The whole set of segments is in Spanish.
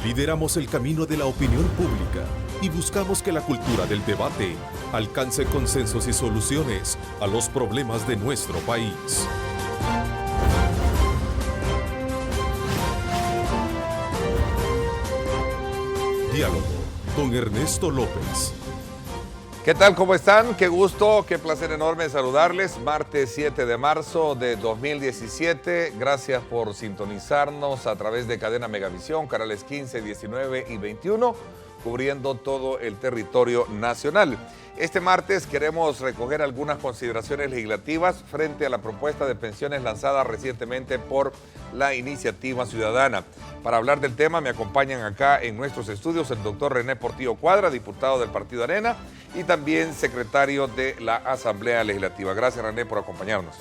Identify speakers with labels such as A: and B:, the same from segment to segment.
A: Lideramos el camino de la opinión pública y buscamos que la cultura del debate alcance consensos y soluciones a los problemas de nuestro país. Diálogo con Ernesto López.
B: ¿Qué tal? ¿Cómo están? Qué gusto, qué placer enorme saludarles. Martes 7 de marzo de 2017. Gracias por sintonizarnos a través de Cadena Megavisión, canales 15, 19 y 21, cubriendo todo el territorio nacional. Este martes queremos recoger algunas consideraciones legislativas frente a la propuesta de pensiones lanzada recientemente por la Iniciativa Ciudadana. Para hablar del tema me acompañan acá en nuestros estudios el doctor René Portillo Cuadra, diputado del Partido Arena y también secretario de la Asamblea Legislativa. Gracias, René, por acompañarnos.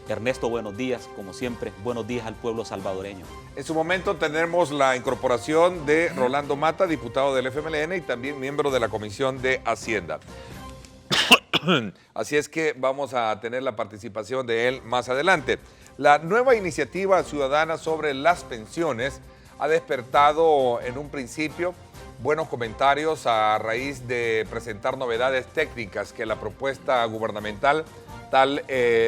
C: Ernesto, buenos días, como siempre, buenos días al pueblo salvadoreño.
B: En su momento tenemos la incorporación de Rolando Mata, diputado del FMLN y también miembro de la Comisión de Hacienda. Así es que vamos a tener la participación de él más adelante. La nueva iniciativa ciudadana sobre las pensiones ha despertado en un principio buenos comentarios a raíz de presentar novedades técnicas que la propuesta gubernamental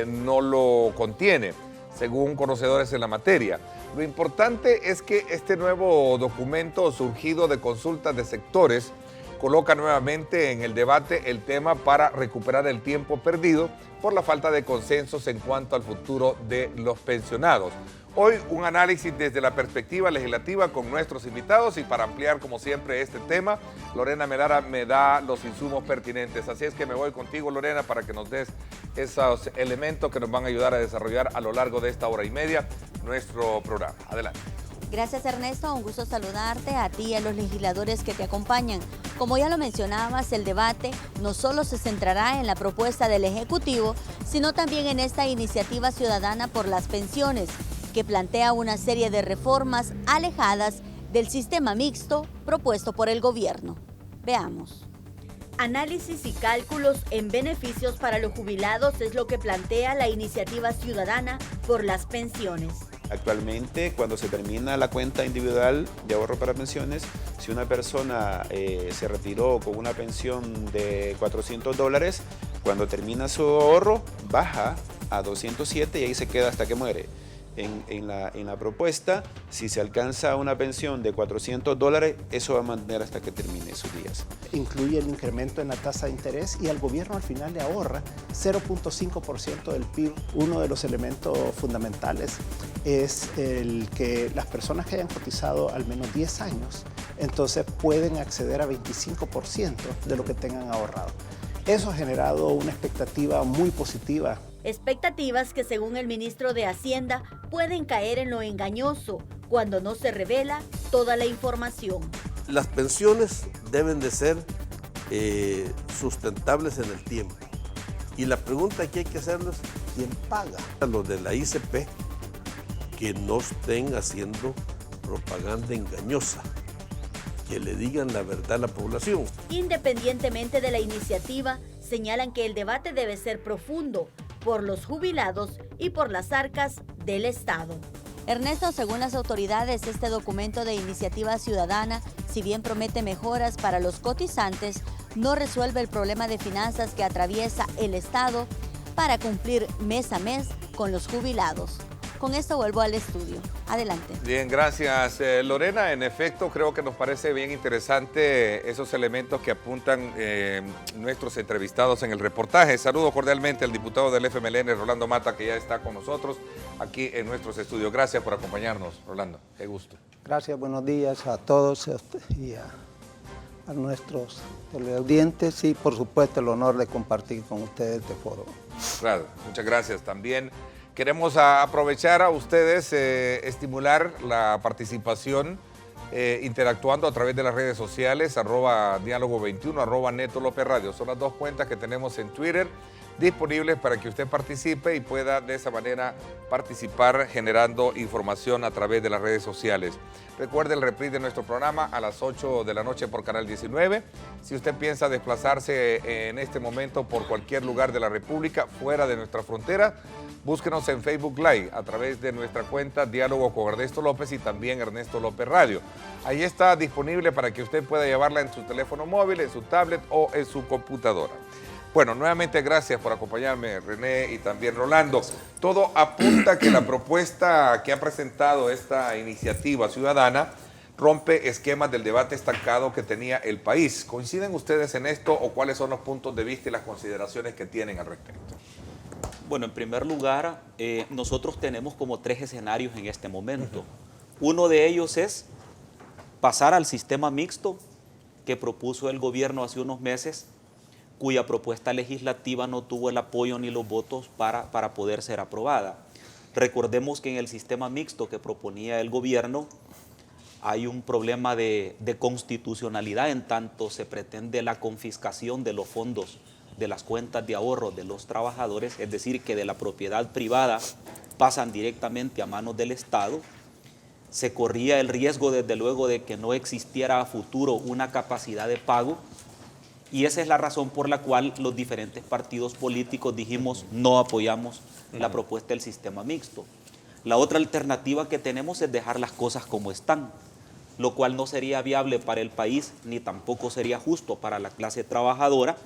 B: no lo contiene, según conocedores en la materia. Lo importante es que este nuevo documento surgido de consultas de sectores coloca nuevamente en el debate el tema para recuperar el tiempo perdido por la falta de consensos en cuanto al futuro de los pensionados. Hoy un análisis desde la perspectiva legislativa con nuestros invitados y para ampliar como siempre este tema, Lorena Melara me da los insumos pertinentes. Así es que me voy contigo, Lorena, para que nos des esos elementos que nos van a ayudar a desarrollar a lo largo de esta hora y media nuestro programa. Adelante.
D: Gracias, Ernesto, un gusto saludarte a ti y a los legisladores que te acompañan. Como ya lo mencionabas, el debate no solo se centrará en la propuesta del Ejecutivo, sino también en esta iniciativa ciudadana por las pensiones, que plantea una serie de reformas alejadas del sistema mixto propuesto por el gobierno. Veamos.
E: Análisis y cálculos en beneficios para los jubilados es lo que plantea la iniciativa ciudadana por las pensiones.
F: Actualmente, cuando se termina la cuenta individual de ahorro para pensiones, si una persona se retiró con una pensión de $400, cuando termina su ahorro, baja a 207 y ahí se queda hasta que muere. En la propuesta, si se alcanza una pensión de $400, eso va a mantener hasta que termine sus días.
G: Incluye el incremento en la tasa de interés y al gobierno al final le ahorra 0.5% del PIB. Uno de los elementos fundamentales es el que las personas que hayan cotizado al menos 10 años, entonces pueden acceder a 25% de lo que tengan ahorrado. Eso ha generado una expectativa muy positiva.
E: Expectativas que, según el ministro de Hacienda, pueden caer en lo engañoso cuando no se revela toda la información.
H: Las pensiones deben de ser sustentables en el tiempo. Y la pregunta que hay que hacerles es ¿quién paga? A los de la ICP que no estén haciendo propaganda engañosa, que le digan la verdad a la población.
E: Independientemente de la iniciativa, señalan que el debate debe ser profundo por los jubilados y por las arcas del Estado.
D: Ernesto, según las autoridades, este documento de iniciativa ciudadana, si bien promete mejoras para los cotizantes, no resuelve el problema de finanzas que atraviesa el Estado para cumplir mes a mes con los jubilados. Con esto vuelvo al estudio. Adelante.
B: Bien, gracias, Lorena. En efecto, creo que nos parece bien interesante esos elementos que apuntan nuestros entrevistados en el reportaje. Saludo cordialmente al diputado del FMLN, Rolando Mata, que ya está con nosotros aquí en nuestros estudios. Gracias por acompañarnos, Rolando. Qué gusto.
G: Gracias, buenos días a todos y a nuestros teleaudientes y, por supuesto, el honor de compartir con ustedes este foro.
B: Claro, muchas gracias también. Queremos aprovechar a ustedes, estimular la participación interactuando a través de las redes sociales, @diálogo21, @Neto López Radio. Son las dos cuentas que tenemos en Twitter disponibles para que usted participe y pueda de esa manera participar generando información a través de las redes sociales. Recuerde el reprise de nuestro programa a las 8 de la noche por Canal 19. Si usted piensa desplazarse en este momento por cualquier lugar de la República, fuera de nuestra frontera, búsquenos en Facebook Live a través de nuestra cuenta Diálogo con Ernesto López y también Ernesto López Radio. Ahí está disponible para que usted pueda llevarla en su teléfono móvil, en su tablet o en su computadora. Bueno, nuevamente gracias por acompañarme, René, y también Rolando. Todo apunta a que la propuesta que ha presentado esta iniciativa ciudadana rompe esquemas del debate estancado que tenía el país. ¿Coinciden ustedes en esto o cuáles son los puntos de vista y las consideraciones que tienen al respecto?
C: Bueno, en primer lugar, nosotros tenemos como 3 escenarios en este momento. Uno de ellos es pasar al sistema mixto que propuso el gobierno hace unos meses, cuya propuesta legislativa no tuvo el apoyo ni los votos para poder ser aprobada. Recordemos que en el sistema mixto que proponía el gobierno hay un problema de constitucionalidad en tanto se pretende la confiscación de los fondos de las cuentas de ahorro de los trabajadores, es decir, que de la propiedad privada pasan directamente a manos del Estado. Se corría el riesgo, desde luego, de que no existiera a futuro una capacidad de pago, y esa es la razón por la cual los diferentes partidos políticos dijimos no apoyamos la propuesta del sistema mixto. La otra alternativa que tenemos es dejar las cosas como están, lo cual no sería viable para el país ni tampoco sería justo para la clase trabajadora,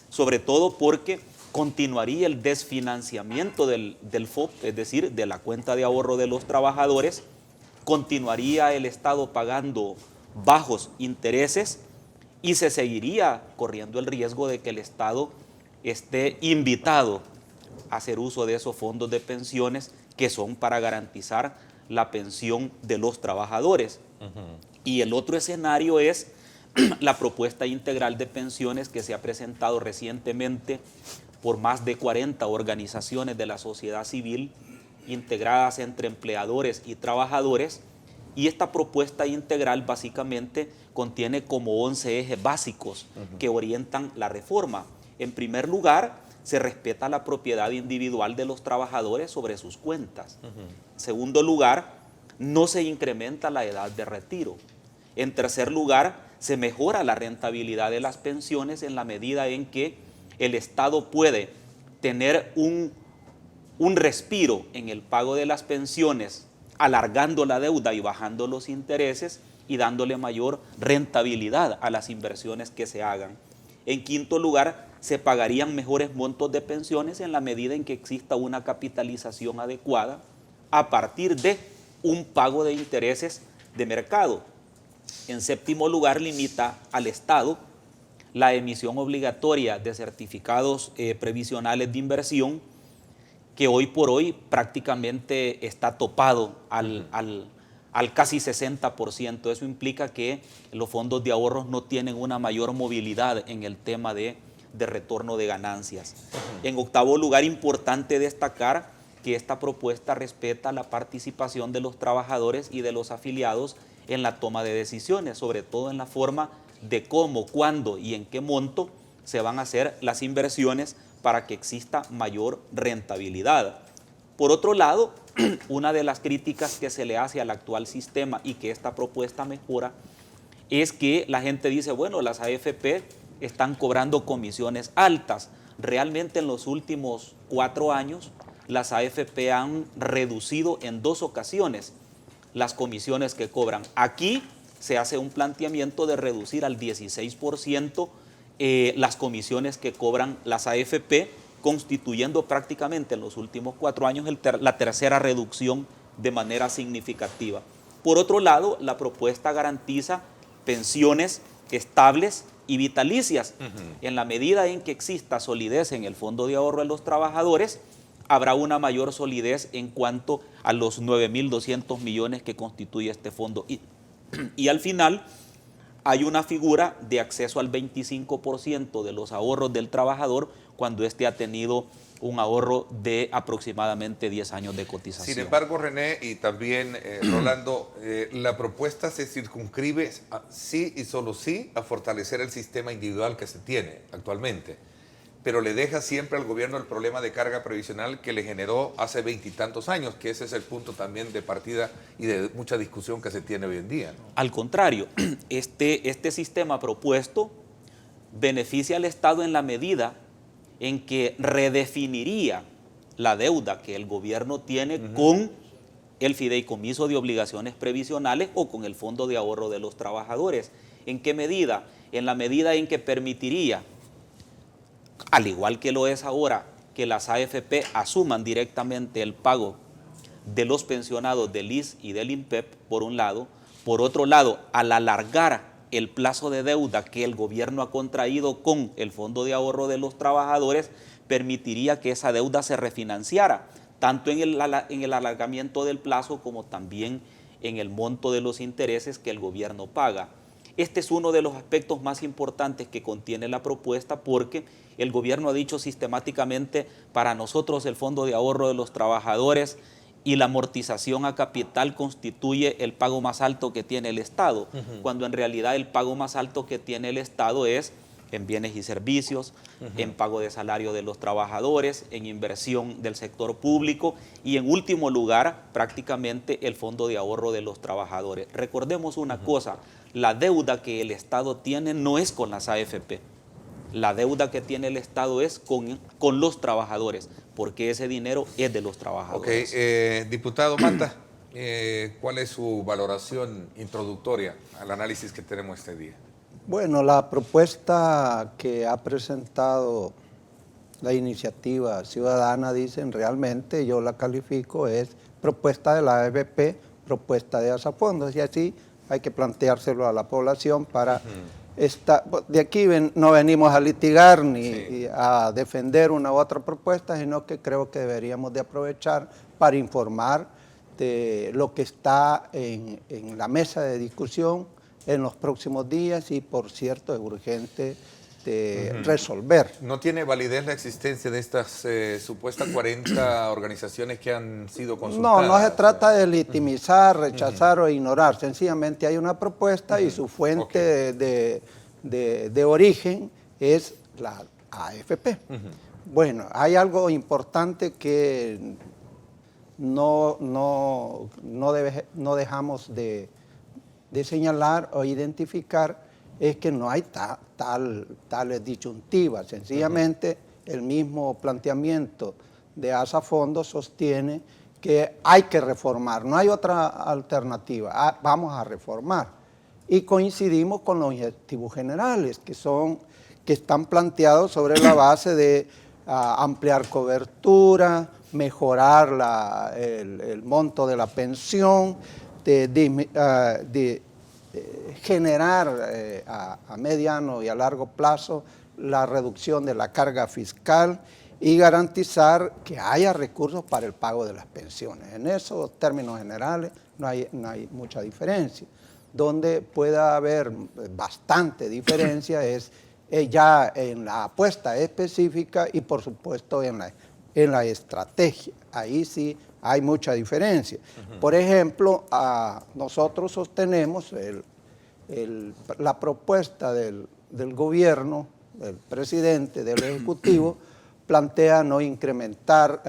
C: sobre todo porque continuaría el desfinanciamiento del FOP, es decir, de la cuenta de ahorro de los trabajadores, continuaría el Estado pagando bajos intereses y se seguiría corriendo el riesgo de que el Estado esté invitado a hacer uso de esos fondos de pensiones que son para garantizar la pensión de los trabajadores. Y el otro escenario es la propuesta integral de pensiones que se ha presentado recientemente por más de 40 organizaciones de la sociedad civil integradas entre empleadores y trabajadores, y esta propuesta integral básicamente contiene como 11 ejes básicos que orientan la reforma. En primer lugar, se respeta la propiedad individual de los trabajadores sobre sus cuentas. En segundo lugar, no se incrementa la edad de retiro. En tercer lugar, se mejora la rentabilidad de las pensiones en la medida en que el Estado puede tener un respiro en el pago de las pensiones, alargando la deuda y bajando los intereses y dándole mayor rentabilidad a las inversiones que se hagan. En quinto lugar, se pagarían mejores montos de pensiones en la medida en que exista una capitalización adecuada a partir de un pago de intereses de mercado. En séptimo lugar, limita al Estado la emisión obligatoria de certificados previsionales de inversión, que hoy por hoy prácticamente está topado al casi 60%. Eso implica que los fondos de ahorros no tienen una mayor movilidad en el tema de retorno de ganancias. En octavo lugar, importante destacar que esta propuesta respeta la participación de los trabajadores y de los afiliados en la toma de decisiones, sobre todo en la forma de cómo, cuándo y en qué monto se van a hacer las inversiones para que exista mayor rentabilidad. Por otro lado, una de las críticas que se le hace al actual sistema y que esta propuesta mejora es que la gente dice, bueno, las AFP están cobrando comisiones altas. Realmente en los últimos 4 años las AFP han reducido en 2 ocasiones las comisiones que cobran. Aquí se hace un planteamiento de reducir al 16% las comisiones que cobran las AFP, constituyendo prácticamente en los últimos 4 años la tercera reducción de manera significativa. Por otro lado, la propuesta garantiza pensiones estables y vitalicias. En la medida en que exista solidez en el fondo de ahorro de los trabajadores, habrá una mayor solidez en cuanto a los 9.200 millones que constituye este fondo. Y al final hay una figura de acceso al 25% de los ahorros del trabajador cuando éste ha tenido un ahorro de aproximadamente 10 años de cotización.
B: Sin embargo, René y también Rolando, la propuesta se circunscribe sí y solo sí a fortalecer el sistema individual que se tiene actualmente, pero le deja siempre al gobierno el problema de carga previsional que le generó hace 20 y tantos años, que ese es el punto también de partida y de mucha discusión que se tiene hoy en día, ¿no?
C: Al contrario, este sistema propuesto beneficia al Estado en la medida en que redefiniría la deuda que el gobierno tiene con el fideicomiso de obligaciones previsionales o con el fondo de ahorro de los trabajadores. ¿En qué medida? En la medida en que permitiría, al igual que lo es ahora, que las AFP asuman directamente el pago de los pensionados del ISS y del INPEP, por un lado. Por otro lado, al alargar el plazo de deuda que el gobierno ha contraído con el Fondo de Ahorro de los Trabajadores, permitiría que esa deuda se refinanciara, tanto en el alargamiento del plazo como también en el monto de los intereses que el gobierno paga. Este es uno de los aspectos más importantes que contiene la propuesta, porque el gobierno ha dicho sistemáticamente: para nosotros el Fondo de Ahorro de los Trabajadores y la amortización a capital constituye el pago más alto que tiene el Estado, cuando en realidad el pago más alto que tiene el Estado es en bienes y servicios, en pago de salario de los trabajadores, en inversión del sector público y en último lugar prácticamente el Fondo de Ahorro de los Trabajadores. Recordemos una cosa: la deuda que el Estado tiene no es con las AFP. La deuda que tiene el Estado es con los trabajadores, porque ese dinero es de los trabajadores.
B: Ok, diputado Mata, ¿cuál es su valoración introductoria al análisis que tenemos este día?
I: Bueno, la propuesta que ha presentado la iniciativa ciudadana, dicen, realmente yo la califico, es propuesta de la AFP, propuesta de Asafondos, y así hay que planteárselo a la población para... de aquí no venimos a litigar ni a defender una u otra propuesta, sino que creo que deberíamos de aprovechar para informar de lo que está en la mesa de discusión en los próximos días y, por cierto, es urgente de resolver.
B: ¿No tiene validez la existencia de estas supuestas 40 organizaciones que han sido consultadas?
I: No se trata de legitimizar, rechazar o ignorar. Sencillamente hay una propuesta y su fuente de origen es la AFP. Bueno, hay algo importante que no dejamos de señalar o identificar, es que no hay tales disyuntivas. Sencillamente el mismo planteamiento de Asafondos sostiene que hay que reformar, no hay otra alternativa, vamos a reformar. Y coincidimos con los objetivos generales que están planteados sobre la base de ampliar cobertura, mejorar el monto de la pensión, de generar a mediano y a largo plazo la reducción de la carga fiscal y garantizar que haya recursos para el pago de las pensiones. En esos términos generales no hay mucha diferencia. Donde pueda haber bastante diferencia es ya en la apuesta específica y, por supuesto, en la estrategia. Ahí sí hay mucha diferencia. Por ejemplo, nosotros sostenemos la propuesta del gobierno, del presidente, del Ejecutivo, plantea no incrementar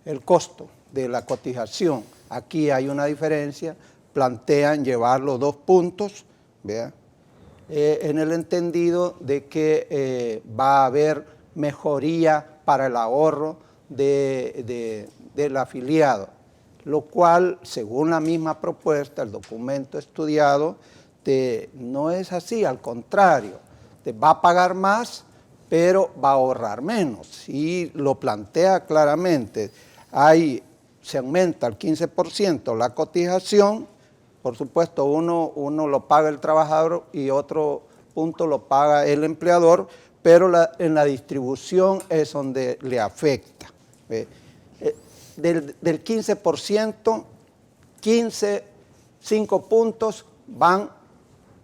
I: el costo de la cotización. Aquí hay una diferencia, plantean llevarlo 2 puntos, ¿vea? En el entendido de que va a haber mejoría para el ahorro del afiliado, lo cual, según la misma propuesta, el documento estudiado, no es así, al contrario, te va a pagar más, pero va a ahorrar menos, y lo plantea claramente. Se aumenta al 15% la cotización, por supuesto uno lo paga el trabajador y otro punto lo paga el empleador, pero en la distribución es donde le afecta. Del 15%, 5 puntos van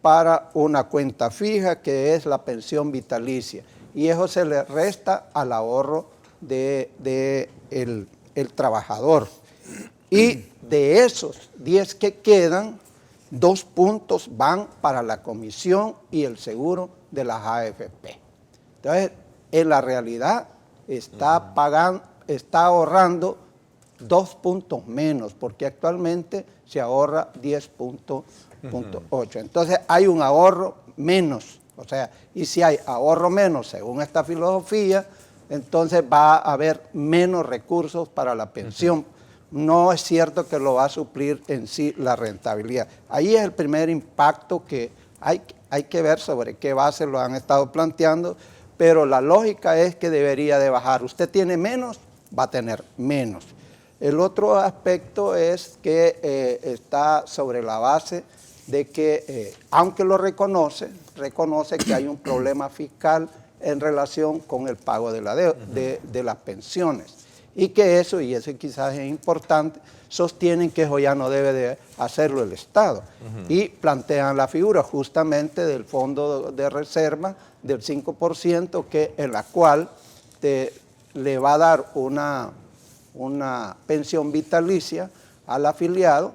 I: para una cuenta fija que es la pensión vitalicia, y eso se le resta al ahorro del trabajador. Y de esos 10 que quedan, 2 puntos van para la comisión y el seguro de las AFP. Entonces, en la realidad está ahorrando 2 puntos menos, porque actualmente se ahorra 10.8. Entonces hay un ahorro menos, o sea, y si hay ahorro menos según esta filosofía, entonces va a haber menos recursos para la pensión, no es cierto que lo va a suplir en sí la rentabilidad. Ahí es el primer impacto que hay que ver sobre qué base lo han estado planteando, pero la lógica es que debería de bajar. Usted tiene menos, va a tener menos. El otro aspecto es que está sobre la base de que, aunque lo reconoce que hay un problema fiscal en relación con el pago de las pensiones. Y que eso, y eso quizás es importante, sostienen que eso ya no debe de hacerlo el Estado. Y plantean la figura justamente del fondo de reserva del 5%, en la cual le va a dar una pensión vitalicia al afiliado.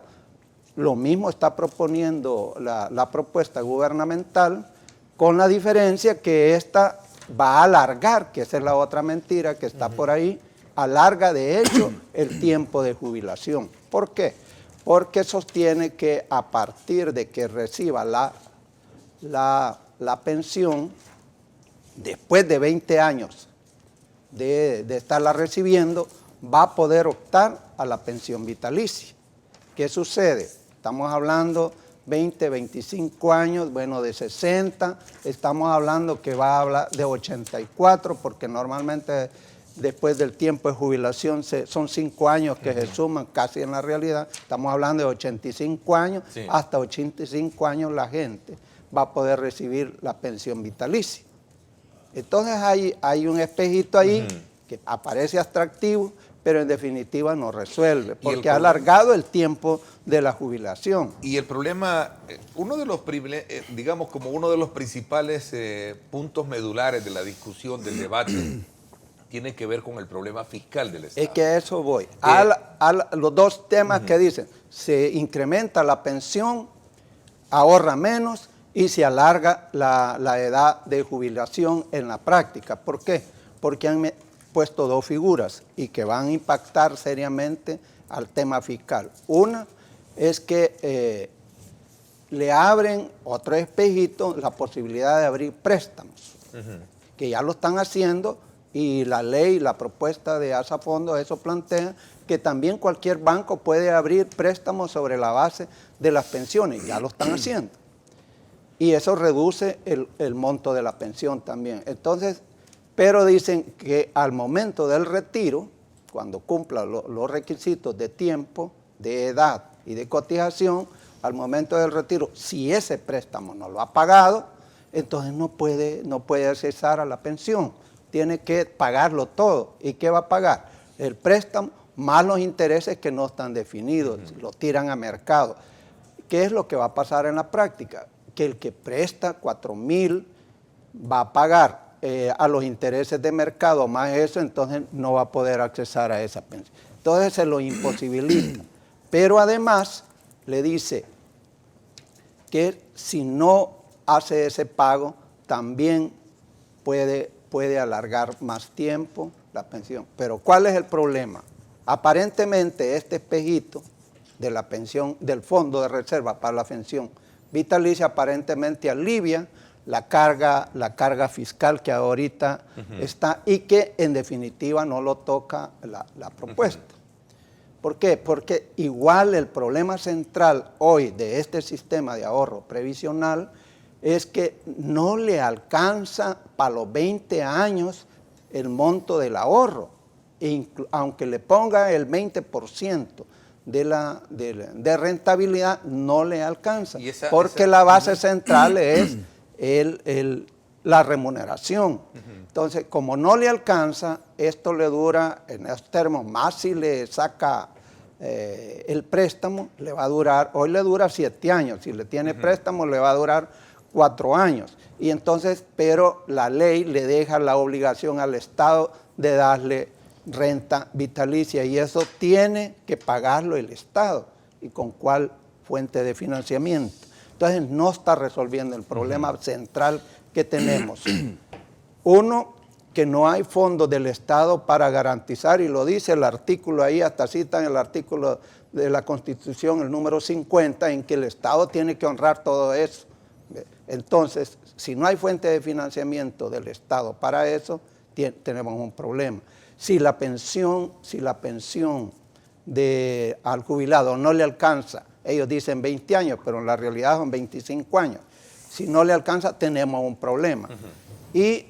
I: Lo mismo está proponiendo la propuesta gubernamental, con la diferencia que esta va a alargar, que esa es la otra mentira que está por ahí, alarga de hecho el tiempo de jubilación. ¿Por qué? Porque sostiene que a partir de que reciba la pensión, después de 20 años de estarla recibiendo, va a poder optar a la pensión vitalicia. ¿Qué sucede? Estamos hablando 20, 25 años, bueno, de 60, estamos hablando que va a hablar de 84, porque normalmente después del tiempo de jubilación son 5 años que se suman casi en la realidad. Estamos hablando de 85 años, sí. Hasta 85 años la gente va a poder recibir la pensión vitalicia. Entonces hay un espejito ahí que aparece atractivo, pero en definitiva no resuelve, porque ha alargado el tiempo de la jubilación.
B: Y el problema, digamos como uno de los principales puntos medulares de la discusión, del debate, tiene que ver con el problema fiscal del Estado.
I: Es que a eso voy. Los dos temas que dicen, se incrementa la pensión, ahorra menos y se alarga la edad de jubilación en la práctica. ¿Por qué? Porque han puesto dos figuras y que van a impactar seriamente al tema fiscal. Una es que le abren otro espejito la posibilidad de abrir préstamos, que ya lo están haciendo, y la ley, la propuesta de Asafondo, eso plantea que también cualquier banco puede abrir préstamos sobre la base de las pensiones, ya lo están haciendo. Y eso reduce el monto de la pensión también. Entonces, pero dicen que al momento del retiro, cuando cumpla los requisitos de tiempo, de edad y de cotización, al momento del retiro, si ese préstamo no lo ha pagado, entonces no puede accesar a la pensión. Tiene que pagarlo todo. ¿Y qué va a pagar? El préstamo más los intereses que no están definidos, lo tiran a mercado. ¿Qué es lo que va a pasar en la práctica? Que el que presta 4,000 va a pagar a los intereses de mercado más eso, entonces no va a poder accesar a esa pensión. Entonces se lo imposibilita. Pero además le dice que si no hace ese pago, también puede alargar más tiempo la pensión. Pero ¿cuál es el problema? Aparentemente este espejito de la pensión, del fondo de reserva para la pensión vitalicia, aparentemente alivia la carga fiscal que ahorita está, y que en definitiva no lo toca la propuesta. ¿Por qué? Porque igual el problema central hoy de este sistema de ahorro previsional es que no le alcanza para los 20 años el monto del ahorro, aunque le ponga el 20% de rentabilidad, no le alcanza, porque la base central es la remuneración. Entonces, como no le alcanza, esto le dura, en estos términos, más si le saca el préstamo, le va a durar, hoy le dura 7 años, si le tiene préstamo le va a durar 4 años. Y entonces, pero la ley le deja la obligación al Estado de darle renta vitalicia, y eso tiene que pagarlo el Estado. ¿Y con cuál fuente de financiamiento? Entonces no está resolviendo el problema central que tenemos. Uno, que no hay fondos del Estado para garantizar, y lo dice el artículo ahí, hasta citan el artículo de la Constitución, el número 50, en que el Estado tiene que honrar todo eso. Entonces, si no hay fuente de financiamiento del Estado para eso, tenemos un problema. Si la pensión al jubilado no le alcanza, ellos dicen 20 años, pero en la realidad son 25 años. Si no le alcanza, tenemos un problema. Y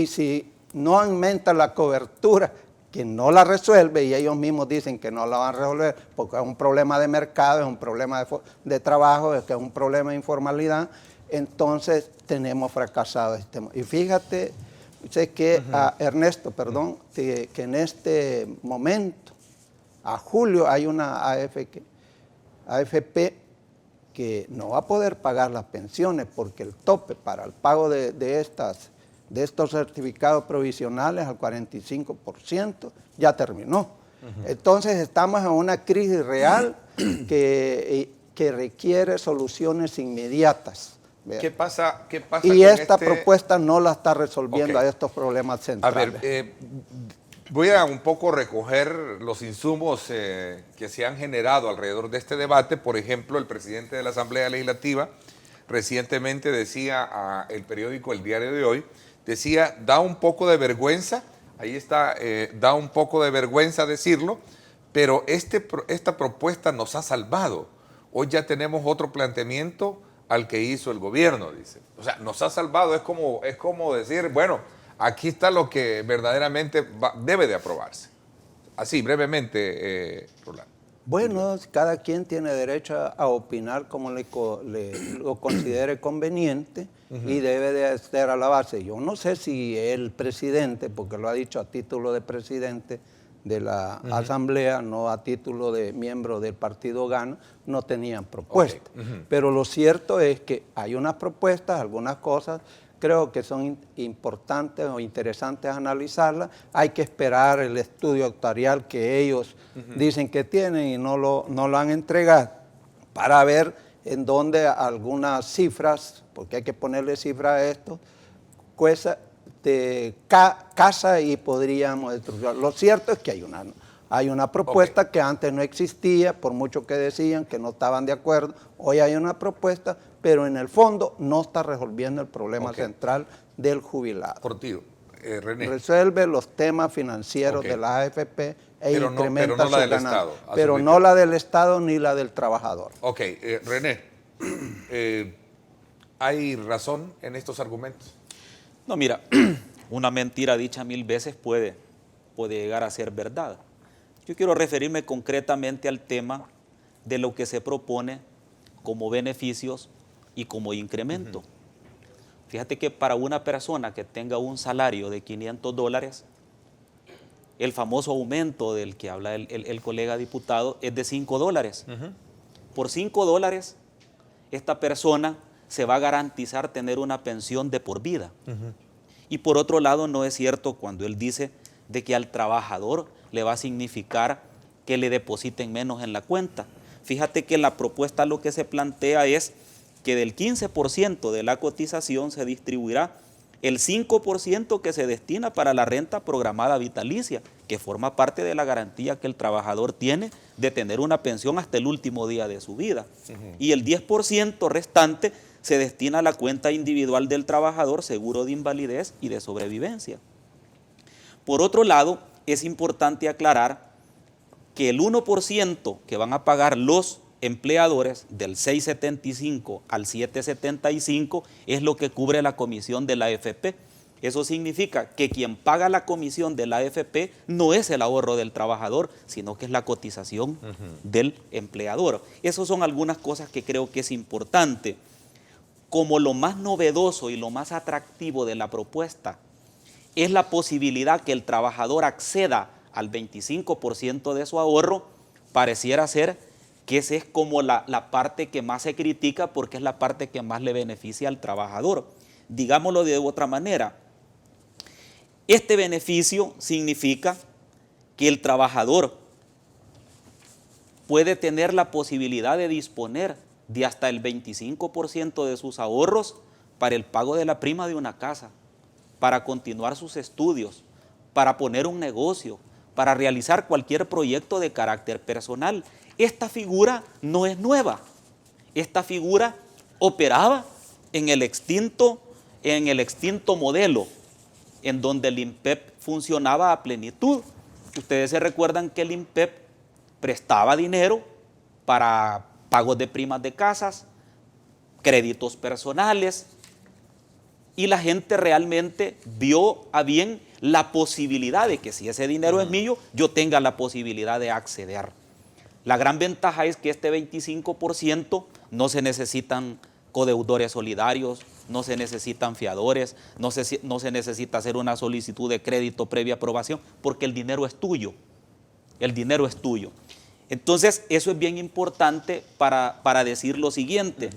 I: si no aumenta la cobertura, que no la resuelve, y ellos mismos dicen que no la van a resolver, porque es un problema de mercado, es un problema de trabajo, es que es un problema de informalidad, entonces tenemos fracasado este tema. Y fíjate, sé que Ernesto, perdón, que en este momento, a julio, hay una AFP que no va a poder pagar las pensiones porque el tope para el pago de estos certificados provisionales al 45% ya terminó. Entonces estamos en una crisis real que requiere soluciones inmediatas.
B: ¿Qué pasa
I: y esta propuesta no la está resolviendo a estos problemas centrales.
B: A ver, voy a un poco recoger los insumos que se han generado alrededor de este debate. Por ejemplo, el presidente de la Asamblea Legislativa recientemente decía a el periódico El Diario de Hoy, decía, da un poco de vergüenza, ahí está, da un poco de vergüenza decirlo, pero esta propuesta nos ha salvado. Hoy ya tenemos otro planteamiento al que hizo el gobierno, dice. O sea, nos ha salvado, es como decir, bueno, aquí está lo que verdaderamente debe de aprobarse. Así, brevemente, Rolando.
I: Bueno, cada quien tiene derecho a opinar como lo considere conveniente y debe de estar a la base. Yo no sé si el presidente, porque lo ha dicho a título de presidente de la Asamblea, no a título de miembro del partido GAN, no tenían propuestas. Pero lo cierto es que hay unas propuestas, algunas cosas, creo que son importantes o interesantes analizarlas. Hay que esperar el estudio actuarial que ellos dicen que tienen y no lo han entregado para ver en dónde algunas cifras, porque hay que ponerle cifras a esto, casa y podríamos destruir. Lo cierto es que hay una propuesta que antes no existía, por mucho que decían que no estaban de acuerdo. Hoy hay una propuesta, pero en el fondo no está resolviendo el problema central del jubilado.
B: Portillo, René.
I: Resuelve los temas financieros de la AFP incrementa
B: pero no la
I: su
B: del
I: ganancia.
B: Estado.
I: Pero no la del Estado ni la del trabajador.
B: Ok, René, ¿hay razón en estos argumentos?
C: No, mira, una mentira dicha 1000 veces puede llegar a ser verdad. Yo quiero referirme concretamente al tema de lo que se propone como beneficios y como incremento. Fíjate que para una persona que tenga un salario de $500, el famoso aumento del que habla el colega diputado es de $5. Por $5, esta persona se va a garantizar tener una pensión de por vida. Y por otro lado, no es cierto cuando él dice de que al trabajador le va a significar que le depositen menos en la cuenta. Fíjate que la propuesta lo que se plantea es que del 15% de la cotización se distribuirá el 5% que se destina para la renta programada vitalicia, que forma parte de la garantía que el trabajador tiene de tener una pensión hasta el último día de su vida. Y el 10% restante se destina a la cuenta individual del trabajador, seguro de invalidez y de sobrevivencia. Por otro lado, es importante aclarar que el 1% que van a pagar los empleadores del 6.75 al 7.75 es lo que cubre la comisión de la AFP. Eso significa que quien paga la comisión de la AFP no es el ahorro del trabajador, sino que es la cotización del empleador. Esas son algunas cosas que creo que es importante. Como lo más novedoso y lo más atractivo de la propuesta es la posibilidad que el trabajador acceda al 25% de su ahorro, pareciera ser que esa es como la parte que más se critica porque es la parte que más le beneficia al trabajador. Digámoslo de otra manera, este beneficio significa que el trabajador puede tener la posibilidad de disponer de hasta el 25% de sus ahorros para el pago de la prima de una casa, para continuar sus estudios, para poner un negocio, para realizar cualquier proyecto de carácter personal. Esta figura no es nueva. Esta figura operaba en el extinto modelo, en donde el INPEP funcionaba a plenitud. Ustedes se recuerdan que el INPEP prestaba dinero para pagos de primas de casas, créditos personales, y la gente realmente vio a bien la posibilidad de que si ese dinero es mío, yo tenga la posibilidad de acceder. La gran ventaja es que este 25% no se necesitan codeudores solidarios, no se necesitan fiadores, no se necesita hacer una solicitud de crédito previa aprobación, porque el dinero es tuyo. El dinero es tuyo. Entonces, eso es bien importante para decir lo siguiente.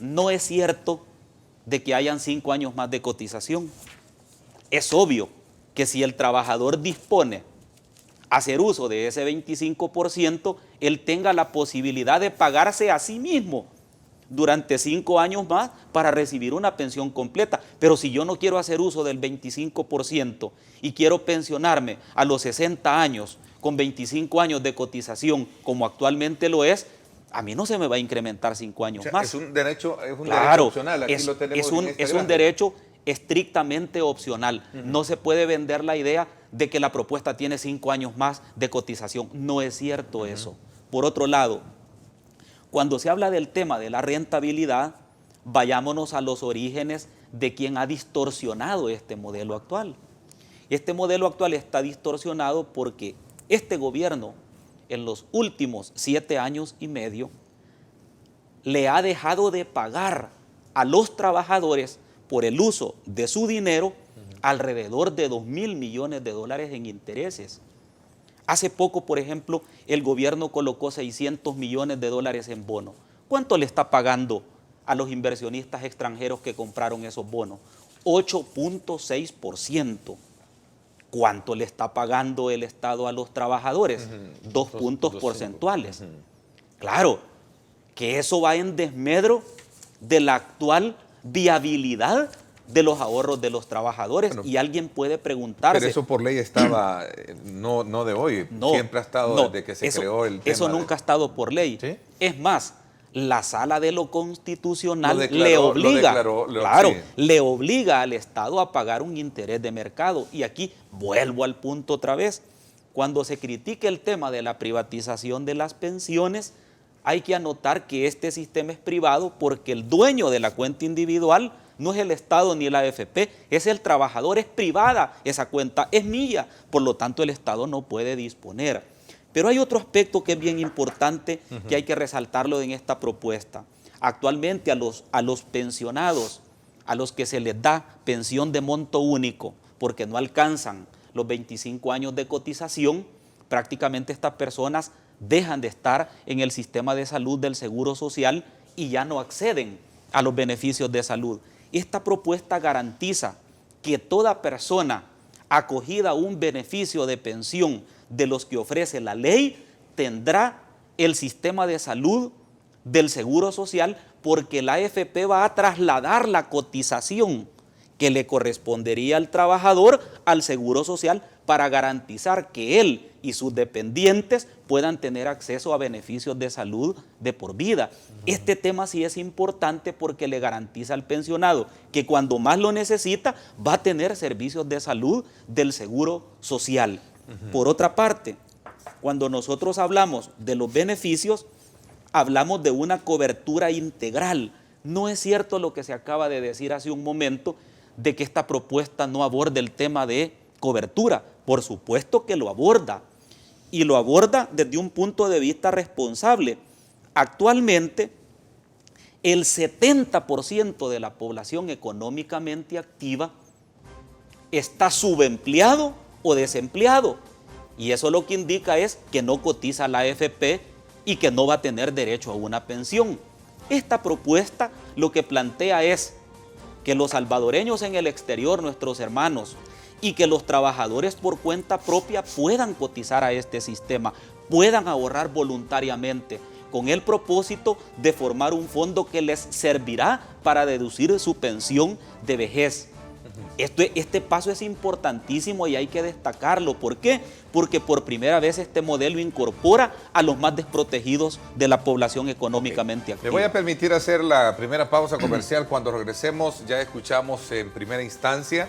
C: No es cierto de que hayan 5 años más de cotización. Es obvio que si el trabajador dispone a hacer uso de ese 25%, él tenga la posibilidad de pagarse a sí mismo durante 5 años más para recibir una pensión completa. Pero si yo no quiero hacer uso del 25% y quiero pensionarme a los 60 años con 25 años de cotización, como actualmente lo es, a mí no se me va a incrementar 5 años más.
B: Es un derecho,
C: Claro,
B: derecho opcional. Aquí lo tenemos
C: es un derecho estrictamente opcional. No se puede vender la idea de que la propuesta tiene 5 años más de cotización. No es cierto eso. Por otro lado, cuando se habla del tema de la rentabilidad, vayámonos a los orígenes de quien ha distorsionado este modelo actual. Este modelo actual está distorsionado porque este gobierno, en los últimos 7 años y medio, le ha dejado de pagar a los trabajadores por el uso de su dinero alrededor de 2.000 millones de dólares en intereses. Hace poco, por ejemplo, el gobierno colocó 600 millones de dólares en bonos. ¿Cuánto le está pagando a los inversionistas extranjeros que compraron esos bonos? 8.6%. ¿Cuánto le está pagando el Estado a los trabajadores? 2 puntos porcentuales. Claro, que eso va en desmedro de la actual viabilidad de los ahorros de los trabajadores. Bueno, y alguien puede preguntarse...
B: Pero eso por ley estaba, no de hoy, siempre ha estado desde que se creó el tema.
C: Eso nunca ha estado por ley. ¿Sí? Es más, la Sala de lo Constitucional le obliga al Estado a pagar un interés de mercado. Y aquí vuelvo al punto otra vez. Cuando se critique el tema de la privatización de las pensiones, hay que anotar que este sistema es privado porque el dueño de la cuenta individual no es el Estado ni la AFP, es el trabajador, es privada, esa cuenta es mía, por lo tanto el Estado no puede disponer. Pero hay otro aspecto que es bien importante que hay que resaltarlo en esta propuesta. Actualmente a los pensionados, a los que se les da pensión de monto único porque no alcanzan los 25 años de cotización, prácticamente estas personas dejan de estar en el sistema de salud del Seguro Social y ya no acceden a los beneficios de salud. Esta propuesta garantiza que toda persona acogida a un beneficio de pensión de los que ofrece la ley tendrá el sistema de salud del Seguro Social porque la AFP va a trasladar la cotización que le correspondería al trabajador al Seguro Social para garantizar que él y sus dependientes puedan tener acceso a beneficios de salud de por vida. Este tema sí es importante porque le garantiza al pensionado que cuando más lo necesita va a tener servicios de salud del Seguro Social. Por otra parte, cuando nosotros hablamos de los beneficios, hablamos de una cobertura integral. No es cierto lo que se acaba de decir hace un momento de que esta propuesta no aborda el tema de cobertura. Por supuesto que lo aborda, y lo aborda desde un punto de vista responsable. Actualmente, el 70% de la población económicamente activa está subempleado o desempleado, y eso lo que indica es que no cotiza a la AFP y que no va a tener derecho a una pensión. Esta propuesta lo que plantea es que los salvadoreños en el exterior, nuestros hermanos, y que los trabajadores por cuenta propia puedan cotizar a este sistema, puedan ahorrar voluntariamente, con el propósito de formar un fondo que les servirá para deducir su pensión de vejez. Este paso es importantísimo y hay que destacarlo. ¿Por qué? Porque por primera vez este modelo incorpora a los más desprotegidos de la población económicamente activa.
B: Me voy a permitir hacer la primera pausa comercial. Cuando regresemos ya escuchamos en primera instancia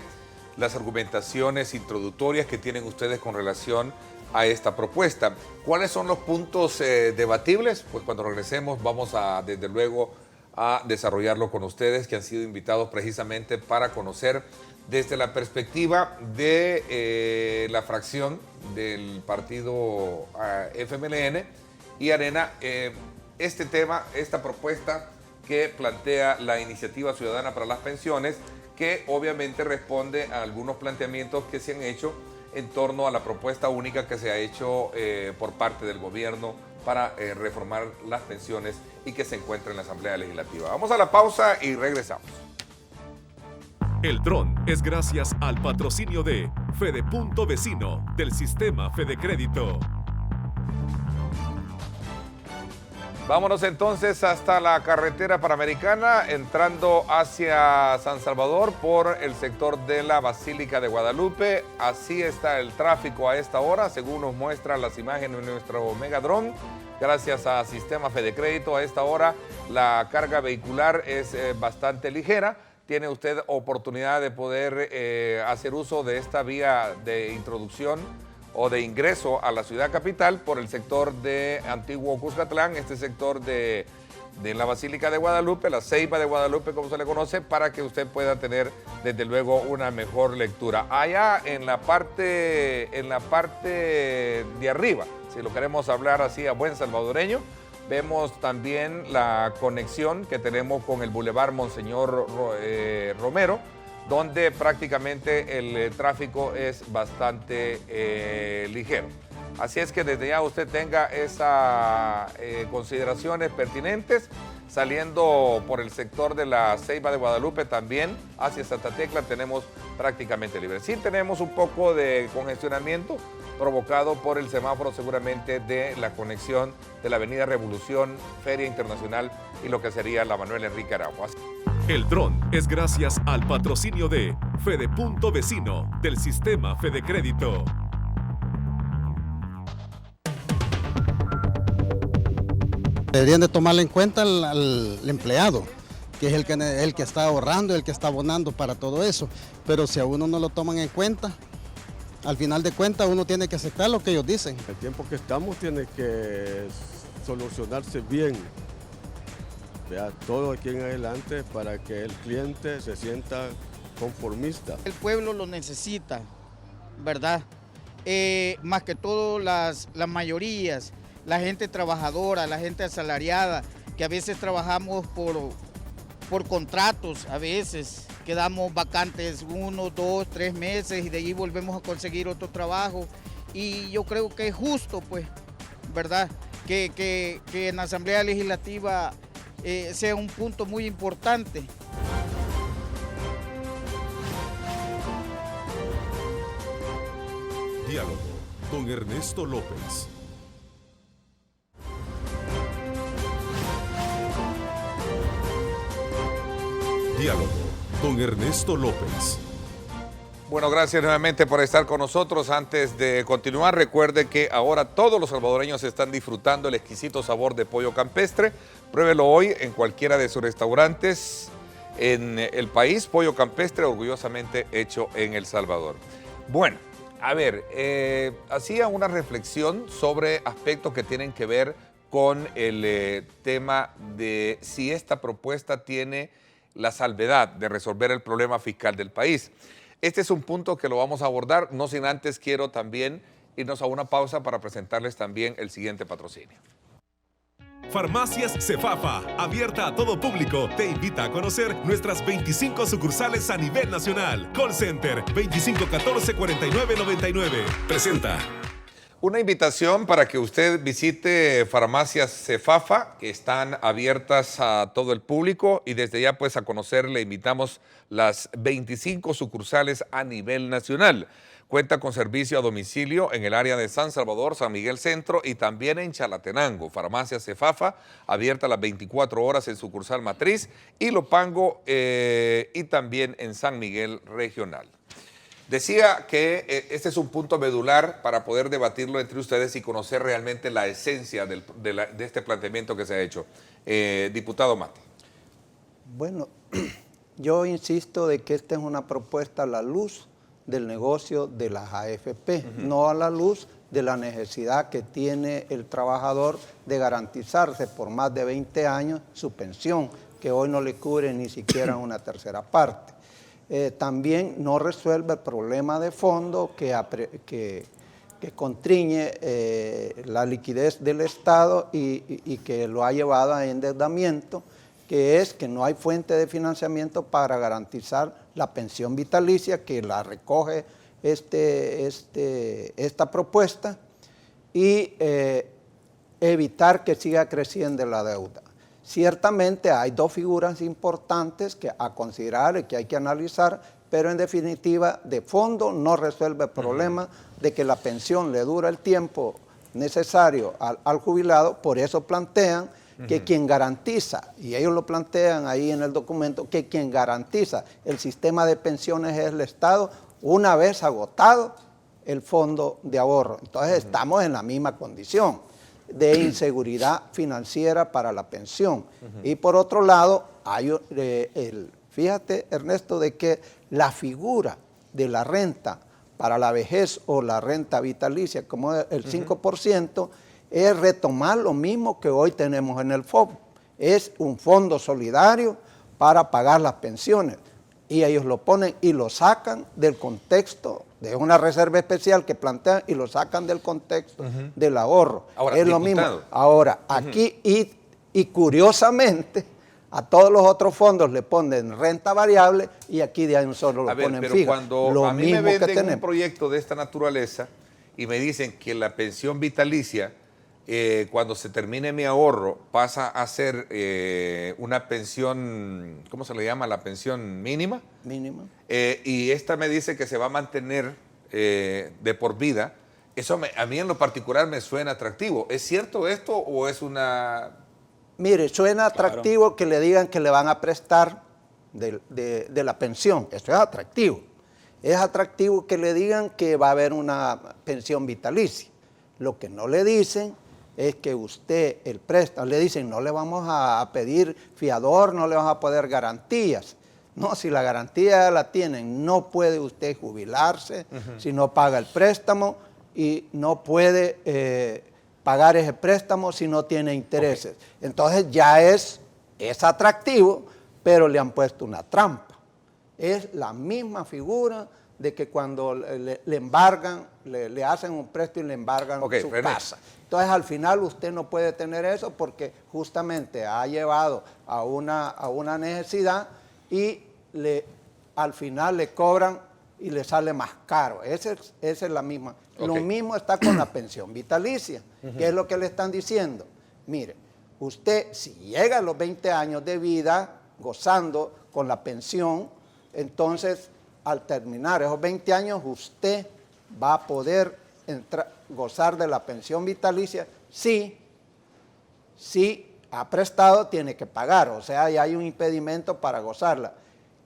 B: las argumentaciones introductorias que tienen ustedes con relación a esta propuesta. ¿Cuáles son los puntos debatibles? Pues cuando regresemos vamos a, desde luego, a desarrollarlo con ustedes, que han sido invitados precisamente para conocer desde la perspectiva de la fracción del partido FMLN y Arena, este tema, esta propuesta que plantea la Iniciativa Ciudadana para las Pensiones, que obviamente responde a algunos planteamientos que se han hecho en torno a la propuesta única que se ha hecho por parte del gobierno para reformar las pensiones y que se encuentra en la Asamblea Legislativa. Vamos a la pausa y regresamos.
A: El dron es gracias al patrocinio de Fede Punto Vecino del sistema Fede Crédito.
B: Vámonos entonces hasta la carretera panamericana, entrando hacia San Salvador por el sector de la Basílica de Guadalupe. Así está el tráfico a esta hora, según nos muestran las imágenes de nuestro megadrón. Gracias a Sistema Fede Crédito, a esta hora la carga vehicular es bastante ligera. Tiene usted oportunidad de poder hacer uso de esta vía de introducción o de ingreso a la ciudad capital por el sector de Antiguo Cuscatlán, este sector de la Basílica de Guadalupe, la Ceiba de Guadalupe, como se le conoce, para que usted pueda tener, desde luego, una mejor lectura. Allá en la parte de arriba, si lo queremos hablar así a buen salvadoreño, vemos también la conexión que tenemos con el Boulevard Monseñor Romero, donde prácticamente el tráfico es bastante ligero. Así es que desde ya usted tenga esas consideraciones pertinentes, saliendo por el sector de la Ceiba de Guadalupe también hacia Santa Tecla tenemos prácticamente libre. Sí tenemos un poco de congestionamiento provocado por el semáforo seguramente de la conexión de la Avenida Revolución, Feria Internacional y lo que sería la Manuel Enrique Araujo.
A: El dron es gracias al patrocinio de Fede Punto Vecino del sistema Fede Crédito.
J: Deberían de tomarle en cuenta al empleado, que es el que está ahorrando, el que está abonando para todo eso. Pero si a uno no lo toman en cuenta, al final de cuentas uno tiene que aceptar lo que ellos dicen.
H: El tiempo que estamos tiene que solucionarse bien, todo aquí en adelante para que el cliente se sienta conformista.
K: El pueblo lo necesita, ¿verdad? Más que todo las mayorías, la gente trabajadora, la gente asalariada, que a veces trabajamos por contratos, a veces quedamos vacantes 1, 2, 3 meses y de ahí volvemos a conseguir otro trabajo. Y yo creo que es justo, pues, ¿verdad? Que en la Asamblea Legislativa sea un punto muy importante.
A: Diálogo con Ernesto López. Diálogo con Ernesto López.
B: Bueno, gracias nuevamente por estar con nosotros. Antes de continuar, recuerde que ahora todos los salvadoreños están disfrutando el exquisito sabor de pollo campestre. Pruébelo hoy en cualquiera de sus restaurantes en el país. Pollo campestre orgullosamente hecho en El Salvador. Bueno, a ver, hacía una reflexión sobre aspectos que tienen que ver con el tema de si esta propuesta tiene la salvedad de resolver el problema fiscal del país. Este es un punto que lo vamos a abordar, no sin antes quiero también irnos a una pausa para presentarles también el siguiente patrocinio.
A: Farmacias Cefafa, abierta a todo público, te invita a conocer nuestras 25 sucursales a nivel nacional. Call Center 2514-4999. Presenta.
B: Una invitación para que usted visite Farmacias Cefafa, que están abiertas a todo el público y desde ya pues a conocer le invitamos las 25 sucursales a nivel nacional. Cuenta con servicio a domicilio en el área de San Salvador, San Miguel Centro y también en Chalatenango. Farmacia Cefafa, abierta las 24 horas en sucursal matriz, y Lopango y también en San Miguel Regional. Decía que este es un punto medular para poder debatirlo entre ustedes y conocer realmente la esencia de este planteamiento que se ha hecho. Diputado Mate.
I: Bueno, yo insisto de que esta es una propuesta a la luz del negocio de las AFP, no a la luz de la necesidad que tiene el trabajador de garantizarse por más de 20 años su pensión, que hoy no le cubre ni siquiera una tercera parte. También no resuelve el problema de fondo que constriñe la liquidez del Estado y que lo ha llevado a endeudamiento, que es que no hay fuente de financiamiento para garantizar la pensión vitalicia, que la recoge esta propuesta, y evitar que siga creciendo la deuda. Ciertamente hay dos figuras importantes a considerar y que hay que analizar, pero en definitiva, de fondo no resuelve el problema de que la pensión le dura el tiempo necesario al jubilado. Por eso plantean que quien garantiza, y ellos lo plantean ahí en el documento, que quien garantiza el sistema de pensiones es el Estado una vez agotado el fondo de ahorro. Entonces estamos en la misma condición de inseguridad financiera para la pensión. Y por otro lado, hay fíjate, Ernesto, de que la figura de la renta para la vejez o la renta vitalicia, como el 5%, es retomar lo mismo que hoy tenemos en el FOB. Es un fondo solidario para pagar las pensiones. Y ellos lo ponen y lo sacan del contexto de una reserva especial que plantean y lo sacan del contexto del ahorro.
B: Ahora,
I: es lo mismo. Ahora, aquí y curiosamente, a todos los otros fondos le ponen renta variable y aquí de ahí un solo lo ponen
B: pero
I: fija.
B: cuando
I: Lo
B: a mí me
I: mismo que
B: venden un
I: tenemos.
B: proyecto de esta naturaleza y me dicen que la pensión vitalicia, cuando se termine mi ahorro, pasa a ser una pensión, ¿cómo se le llama? La pensión mínima.
I: Mínima.
B: Y esta me dice que se va a mantener de por vida. Eso a mí en lo particular me suena atractivo. ¿Es cierto esto o es una...?
I: Mire, suena atractivo que le digan que le van a prestar de la pensión. Eso es atractivo. Es atractivo que le digan que va a haber una pensión vitalicia. Lo que no le dicen es que usted, el préstamo, le dicen no le vamos a pedir fiador, no le vamos a poner garantías. No, si la garantía la tienen, no puede usted jubilarse si no paga el préstamo y no puede pagar ese préstamo si no tiene intereses. Entonces ya es atractivo, pero le han puesto una trampa. Es la misma figura de que cuando le embargan, le hacen un préstamo y le embargan su casa. Entonces al final usted no puede tener eso porque justamente ha llevado a una necesidad y al final le cobran y le sale más caro. Esa es la misma. Lo mismo está con la pensión vitalicia, que es lo que le están diciendo. Mire, usted si llega a los 20 años de vida gozando con la pensión, entonces al terminar esos 20 años usted va a poder gozar de la pensión vitalicia si ha prestado, tiene que pagar, o sea, ya hay un impedimento para gozarla.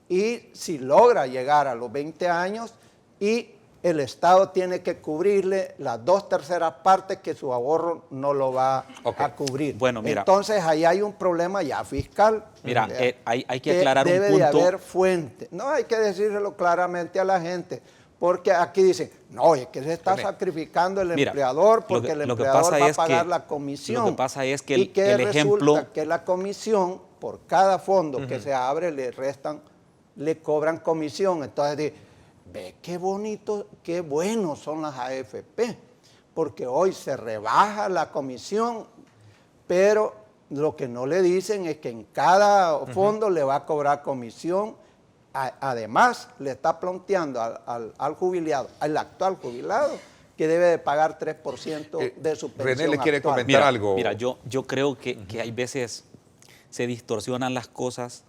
I: Y si logra llegar a los 20 años y el Estado tiene que cubrirle las 2/3 partes que su ahorro no lo va a cubrir.
C: Bueno, mira,
I: entonces ahí hay un problema ya fiscal.
C: Mira, hay que aclarar un punto.
I: Debe de haber fuente. No, hay que decírselo claramente a la gente. Porque aquí dicen, no, es que se está sacrificando el empleador porque el empleador va a pagar la comisión.
C: Lo que pasa es que
I: el
C: ejemplo...
I: resulta que la comisión, por cada fondo que se abre, le cobran comisión. Entonces, ve qué bonito, qué buenos son las AFP, porque hoy se rebaja la comisión, pero lo que no le dicen es que en cada fondo le va a cobrar comisión. Además, le está planteando al jubilado, al actual jubilado, que debe de pagar 3% de su pensión.
B: René le quiere comentar algo.
C: Mira, yo creo que hay veces se distorsionan las cosas,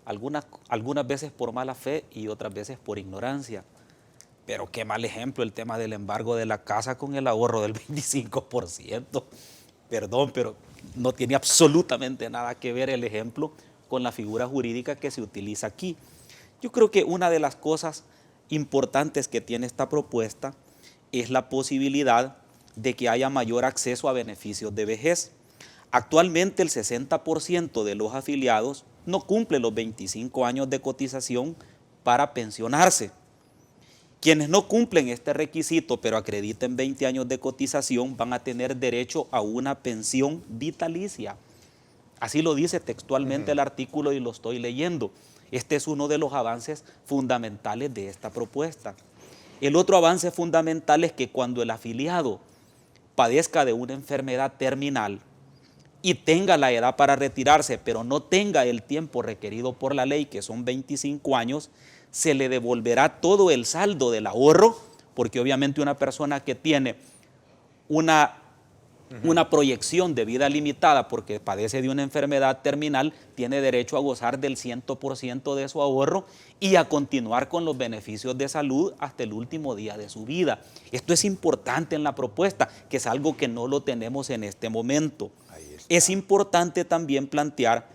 C: algunas veces por mala fe y otras veces por ignorancia. Pero qué mal ejemplo el tema del embargo de la casa con el ahorro del 25%. Perdón, pero no tiene absolutamente nada que ver el ejemplo con la figura jurídica que se utiliza aquí. Yo creo que una de las cosas importantes que tiene esta propuesta es la posibilidad de que haya mayor acceso a beneficios de vejez. Actualmente el 60% de los afiliados no cumple los 25 años de cotización para pensionarse. Quienes no cumplen este requisito, pero acrediten 20 años de cotización, van a tener derecho a una pensión vitalicia. Así lo dice textualmente el artículo y lo estoy leyendo. Este es uno de los avances fundamentales de esta propuesta. El otro avance fundamental es que cuando el afiliado padezca de una enfermedad terminal y tenga la edad para retirarse, pero no tenga el tiempo requerido por la ley, que son 25 años, se le devolverá todo el saldo del ahorro, porque obviamente una persona que tiene una proyección de vida limitada porque padece de una enfermedad terminal, tiene derecho a gozar del 100% de su ahorro y a continuar con los beneficios de salud hasta el último día de su vida. Esto es importante en la propuesta, que es algo que no lo tenemos en este momento. Es importante también plantear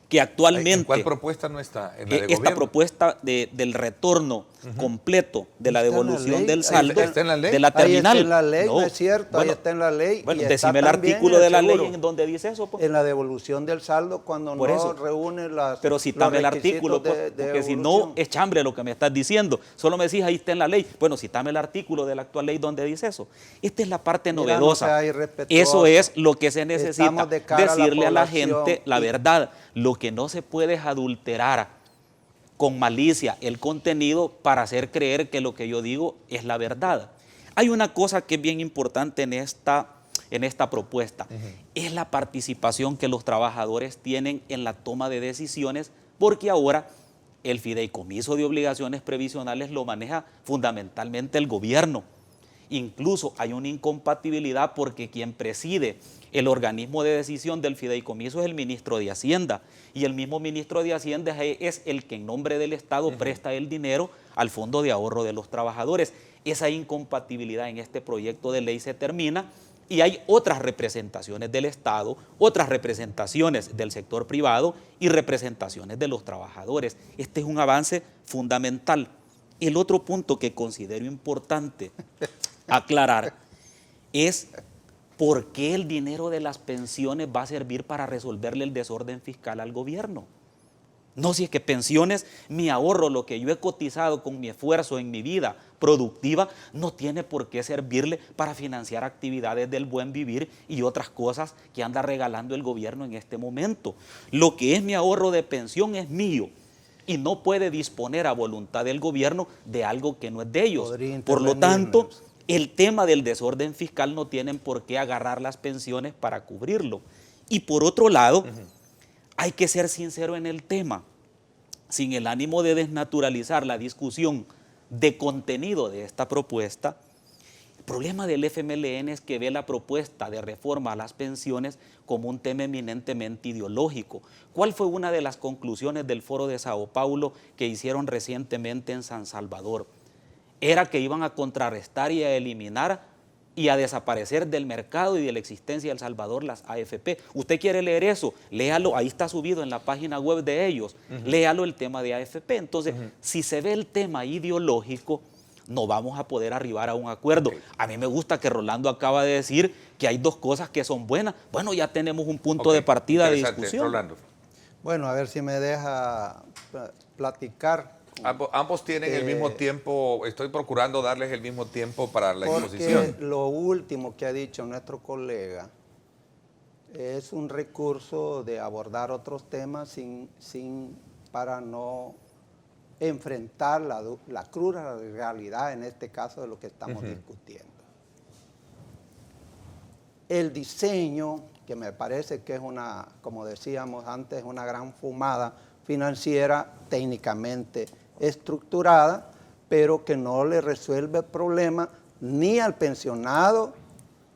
C: que actualmente...
B: ¿En cuál propuesta no está? ¿En la de
C: esta
B: gobierno?
C: propuesta del retorno completo de la devolución del saldo
B: ¿Está en la ley?
C: de la terminal.
I: Ahí está en la ley, no es cierto,
C: bueno,
I: ahí está en la ley.
C: Bueno,
I: y
C: decime el
I: está también
C: artículo
I: en
C: de la
I: seguro.
C: ley en donde dice eso. Pues.
I: En la devolución del saldo cuando
C: Por
I: no
C: eso.
I: reúne las
C: Pero citame el artículo, pues, porque si no es chambre lo que me estás diciendo. Solo me decís ahí está en la ley. Bueno, citame el artículo de la actual ley donde dice eso. Esta es la parte novedosa.
I: No sea irrespetuoso.
C: Eso es lo que se necesita,
I: Estamos de cara
C: decirle a la
I: población
C: gente la verdad. Lo que no se puede es adulterar con malicia el contenido para hacer creer que lo que yo digo es la verdad. Hay una cosa que es bien importante en esta propuesta, es la participación que los trabajadores tienen en la toma de decisiones, porque ahora el fideicomiso de obligaciones previsionales lo maneja fundamentalmente el gobierno. Incluso hay una incompatibilidad porque quien preside el organismo de decisión del fideicomiso es el ministro de Hacienda, y el mismo ministro de Hacienda es el que en nombre del Estado presta el dinero al Fondo de Ahorro de los Trabajadores. Esa incompatibilidad en este proyecto de ley se termina y hay otras representaciones del Estado, otras representaciones del sector privado y representaciones de los trabajadores. Este es un avance fundamental. El otro punto que considero importante aclarar es por qué el dinero de las pensiones va a servir para resolverle el desorden fiscal al gobierno. No, si es que pensiones, mi ahorro, lo que yo he cotizado con mi esfuerzo en mi vida productiva, no tiene por qué servirle para financiar actividades del buen vivir y otras cosas que anda regalando el gobierno en este momento. Lo que es mi ahorro de pensión es mío y no puede disponer a voluntad del gobierno de algo que no es de ellos. Por lo tanto, el tema del desorden fiscal no tienen por qué agarrar las pensiones para cubrirlo. Y por otro lado, hay que ser sincero en el tema, sin el ánimo de desnaturalizar la discusión de contenido de esta propuesta. El problema del FMLN es que ve la propuesta de reforma a las pensiones como un tema eminentemente ideológico. ¿Cuál fue una de las conclusiones del Foro de Sao Paulo que hicieron recientemente en San Salvador? Era que iban a contrarrestar y a eliminar y a desaparecer del mercado y de la existencia de El Salvador las AFP. ¿Usted quiere leer eso? Léalo, ahí está subido en la página web de ellos. Léalo el tema de AFP. Entonces, si se ve el tema ideológico, no vamos a poder arribar a un acuerdo. A mí me gusta que Rolando acaba de decir que hay dos cosas que son buenas. Bueno, ya tenemos un punto de partida de discusión.
B: Rolando.
I: Bueno, a ver si me deja platicar.
B: Ambos tienen el mismo tiempo, estoy procurando darles el mismo tiempo para la exposición.
I: Porque lo último que ha dicho nuestro colega es un recurso de abordar otros temas para no enfrentar la cruda realidad, en este caso, de lo que estamos discutiendo. El diseño, que me parece que es como decíamos antes, una gran fumada financiera técnicamente estructurada, pero que no le resuelve el problema ni al pensionado,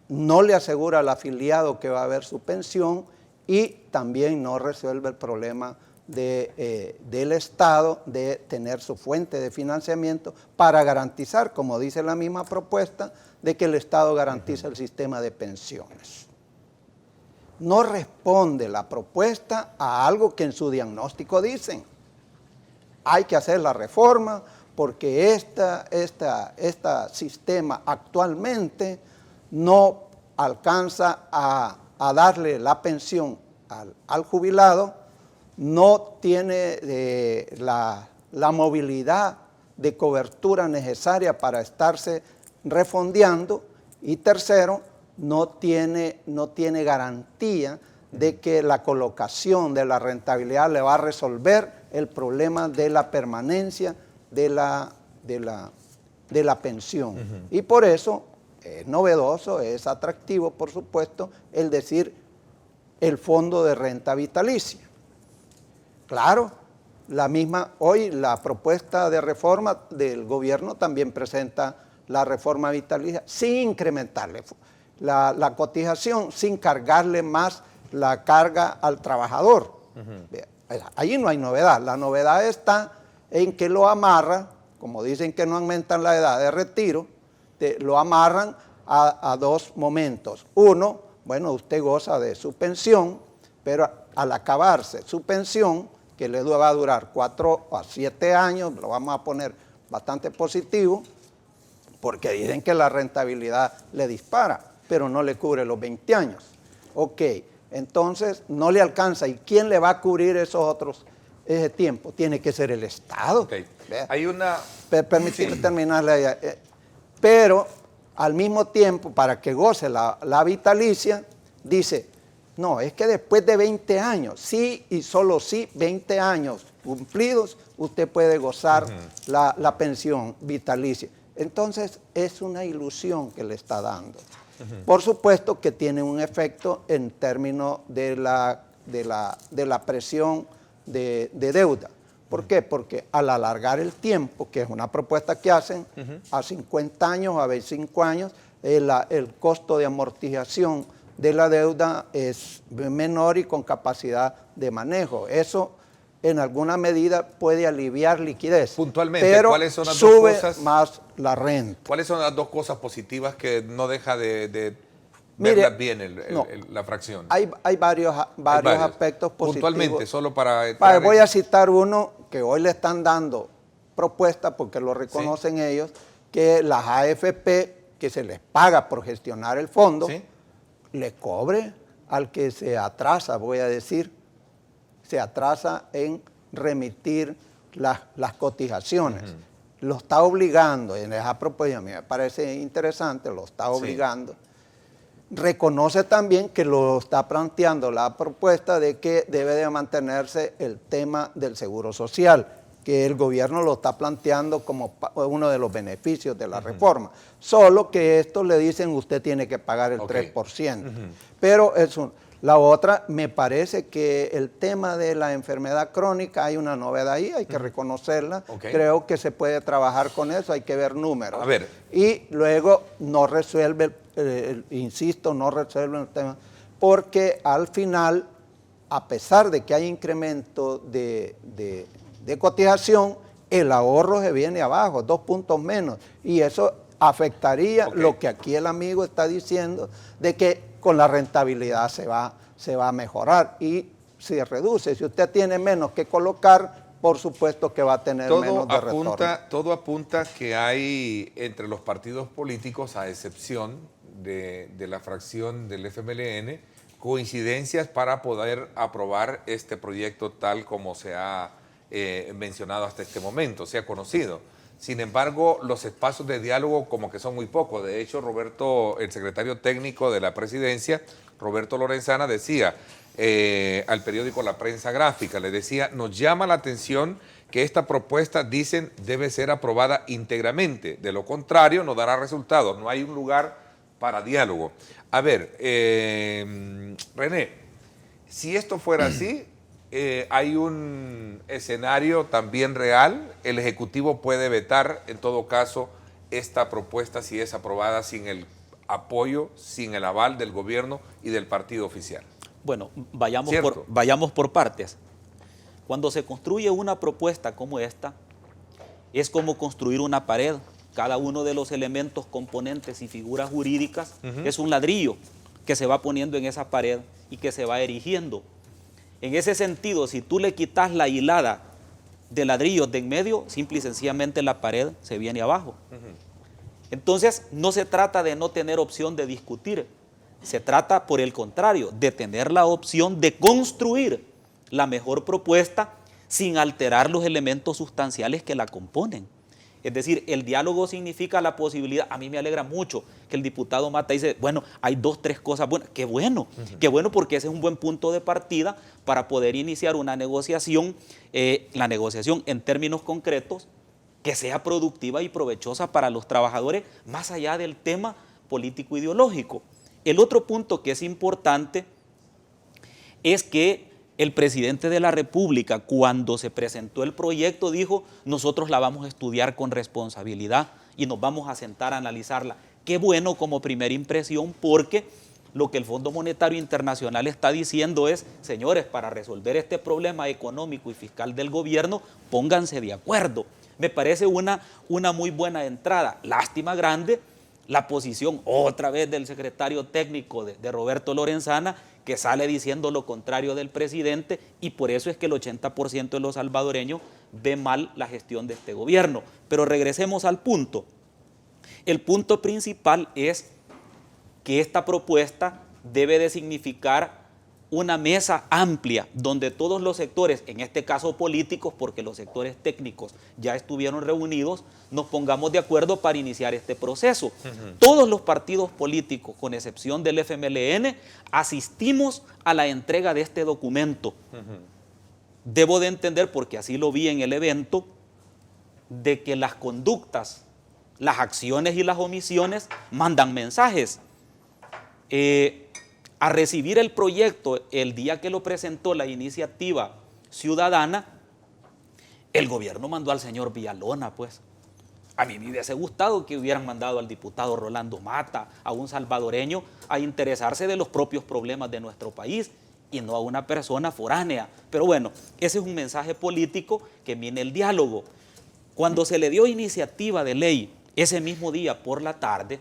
I: no le asegura al afiliado que va a haber su pensión y también no resuelve el problema del Estado de tener su fuente de financiamiento para garantizar, como dice la misma propuesta, de que el Estado garantice el sistema de pensiones. No responde la propuesta a algo que en su diagnóstico dicen. Hay que hacer la reforma porque este sistema actualmente no alcanza a darle la pensión al jubilado, no tiene la movilidad de cobertura necesaria para estarse refondeando. Y tercero, no tiene garantía de que la colocación de la rentabilidad le va a resolver el problema de la permanencia de la pensión. Y por eso es novedoso, es atractivo, por supuesto, el decir el fondo de renta vitalicia. Claro, hoy la propuesta de reforma del gobierno también presenta la reforma vitalicia sin incrementarle la cotización, sin cargarle más la carga al trabajador. Allí no hay novedad. La novedad está en que lo amarra, como dicen que no aumentan la edad de retiro, lo amarran a dos momentos. Uno, bueno, usted goza de su pensión, pero al acabarse su pensión, que le va a durar 4 a 7 años, lo vamos a poner bastante positivo, porque dicen que la rentabilidad le dispara, pero no le cubre los 20 años. Ok, entonces no le alcanza. ¿Y quién le va a cubrir ese tiempo? Tiene que ser el Estado.
B: Okay. Hay una...
I: Permíteme terminarle. Pero al mismo tiempo, para que goce la vitalicia, dice, no, es que después de 20 años, sí y solo sí, 20 años cumplidos, usted puede gozar la pensión vitalicia. Entonces, es una ilusión que le está dando. Por supuesto que tiene un efecto en términos de la presión de deuda. ¿Por qué? Porque al alargar el tiempo, que es una propuesta que hacen, a 50 años, a 25 años, el costo de amortización de la deuda es menor y con capacidad de manejo. Eso en alguna medida puede aliviar liquidez.
B: Puntualmente,
I: pero
B: ¿cuáles son las
I: sube
B: dos cosas
I: más la renta?
B: ¿Cuáles son las dos cosas positivas que no deja de
I: Mire,
B: verlas bien la fracción?
I: Hay varios aspectos positivos.
B: Puntualmente, solo para...
I: Voy a citar uno que hoy le están dando propuesta, porque lo reconocen ellos, que las AFP, que se les paga por gestionar el fondo, le cobre al que se atrasa, voy a decir, se atrasa en remitir las cotizaciones. Lo está obligando, en esa propuesta, a mí me parece interesante, lo está obligando. Reconoce también que lo está planteando la propuesta de que debe de mantenerse el tema del seguro social, que el gobierno lo está planteando como uno de los beneficios de la reforma. Solo que esto le dicen usted tiene que pagar el 3%. Pero la otra, me parece que el tema de la enfermedad crónica, hay una novedad ahí, hay que reconocerla. Creo que se puede trabajar con eso, hay que ver números.
B: A ver.
I: Y luego no resuelve, insisto, no resuelve el tema, porque al final, a pesar de que hay incremento de cotización, el ahorro se viene abajo, 2 puntos menos. Y eso afectaría lo que aquí el amigo está diciendo, de que con la rentabilidad se va a mejorar y se reduce. Si usted tiene menos que colocar, por supuesto que va a tener menos de retorno.
B: Todo apunta que hay entre los partidos políticos, a excepción de la fracción del FMLN, coincidencias para poder aprobar este proyecto tal como se ha mencionado hasta este momento, se ha conocido. Sin embargo, los espacios de diálogo como que son muy pocos. De hecho, Roberto, el secretario técnico de la presidencia, Roberto Lorenzana, decía al periódico La Prensa Gráfica, le decía, nos llama la atención que esta propuesta, dicen, debe ser aprobada íntegramente. De lo contrario, no dará resultados. No hay un lugar para diálogo. A ver, René, si esto fuera así, hay un escenario también real. El Ejecutivo puede vetar, en todo caso, esta propuesta si es aprobada sin el apoyo, sin el aval del gobierno y del partido oficial.
C: Bueno, vayamos por partes. Cuando se construye una propuesta como esta, es como construir una pared. Cada uno de los elementos, componentes y figuras jurídicas es un ladrillo que se va poniendo en esa pared y que se va erigiendo. En ese sentido, si tú le quitas la hilada de ladrillos de en medio, simple y sencillamente la pared se viene abajo. Entonces, no se trata de no tener opción de discutir, se trata, por el contrario, de tener la opción de construir la mejor propuesta sin alterar los elementos sustanciales que la componen. Es decir, el diálogo significa la posibilidad. A mí me alegra mucho que el diputado Mata dice, bueno, hay 2, 3 cosas buenas. Qué bueno porque ese es un buen punto de partida para poder iniciar una negociación, la negociación en términos concretos, que sea productiva y provechosa para los trabajadores, más allá del tema político-ideológico. El otro punto que es importante es que el presidente de la República, cuando se presentó el proyecto, dijo, nosotros la vamos a estudiar con responsabilidad y nos vamos a sentar a analizarla. Qué bueno como primera impresión, porque lo que el Fondo Monetario Internacional está diciendo es, señores, para resolver este problema económico y fiscal del gobierno, pónganse de acuerdo. Me parece una muy buena entrada. Lástima grande la posición otra vez del secretario técnico de Roberto Lorenzana, que sale diciendo lo contrario del presidente, y por eso es que el 80% de los salvadoreños ve mal la gestión de este gobierno. Pero regresemos al punto. El punto principal es que esta propuesta debe de significar una mesa amplia donde todos los sectores, en este caso políticos, porque los sectores técnicos ya estuvieron reunidos, nos pongamos de acuerdo para iniciar este proceso. Todos los partidos políticos, con excepción del FMLN, asistimos a la entrega de este documento. Debo de entender, porque así lo vi en el evento, de que las conductas, las acciones y las omisiones mandan mensajes. A recibir el proyecto el día que lo presentó la iniciativa ciudadana, el gobierno mandó al señor Villalona, pues. A mí me hubiese gustado que hubieran mandado al diputado Rolando Mata, a un salvadoreño, a interesarse de los propios problemas de nuestro país y no a una persona foránea. Pero bueno, ese es un mensaje político que viene el diálogo. Cuando se le dio iniciativa de ley ese mismo día por la tarde,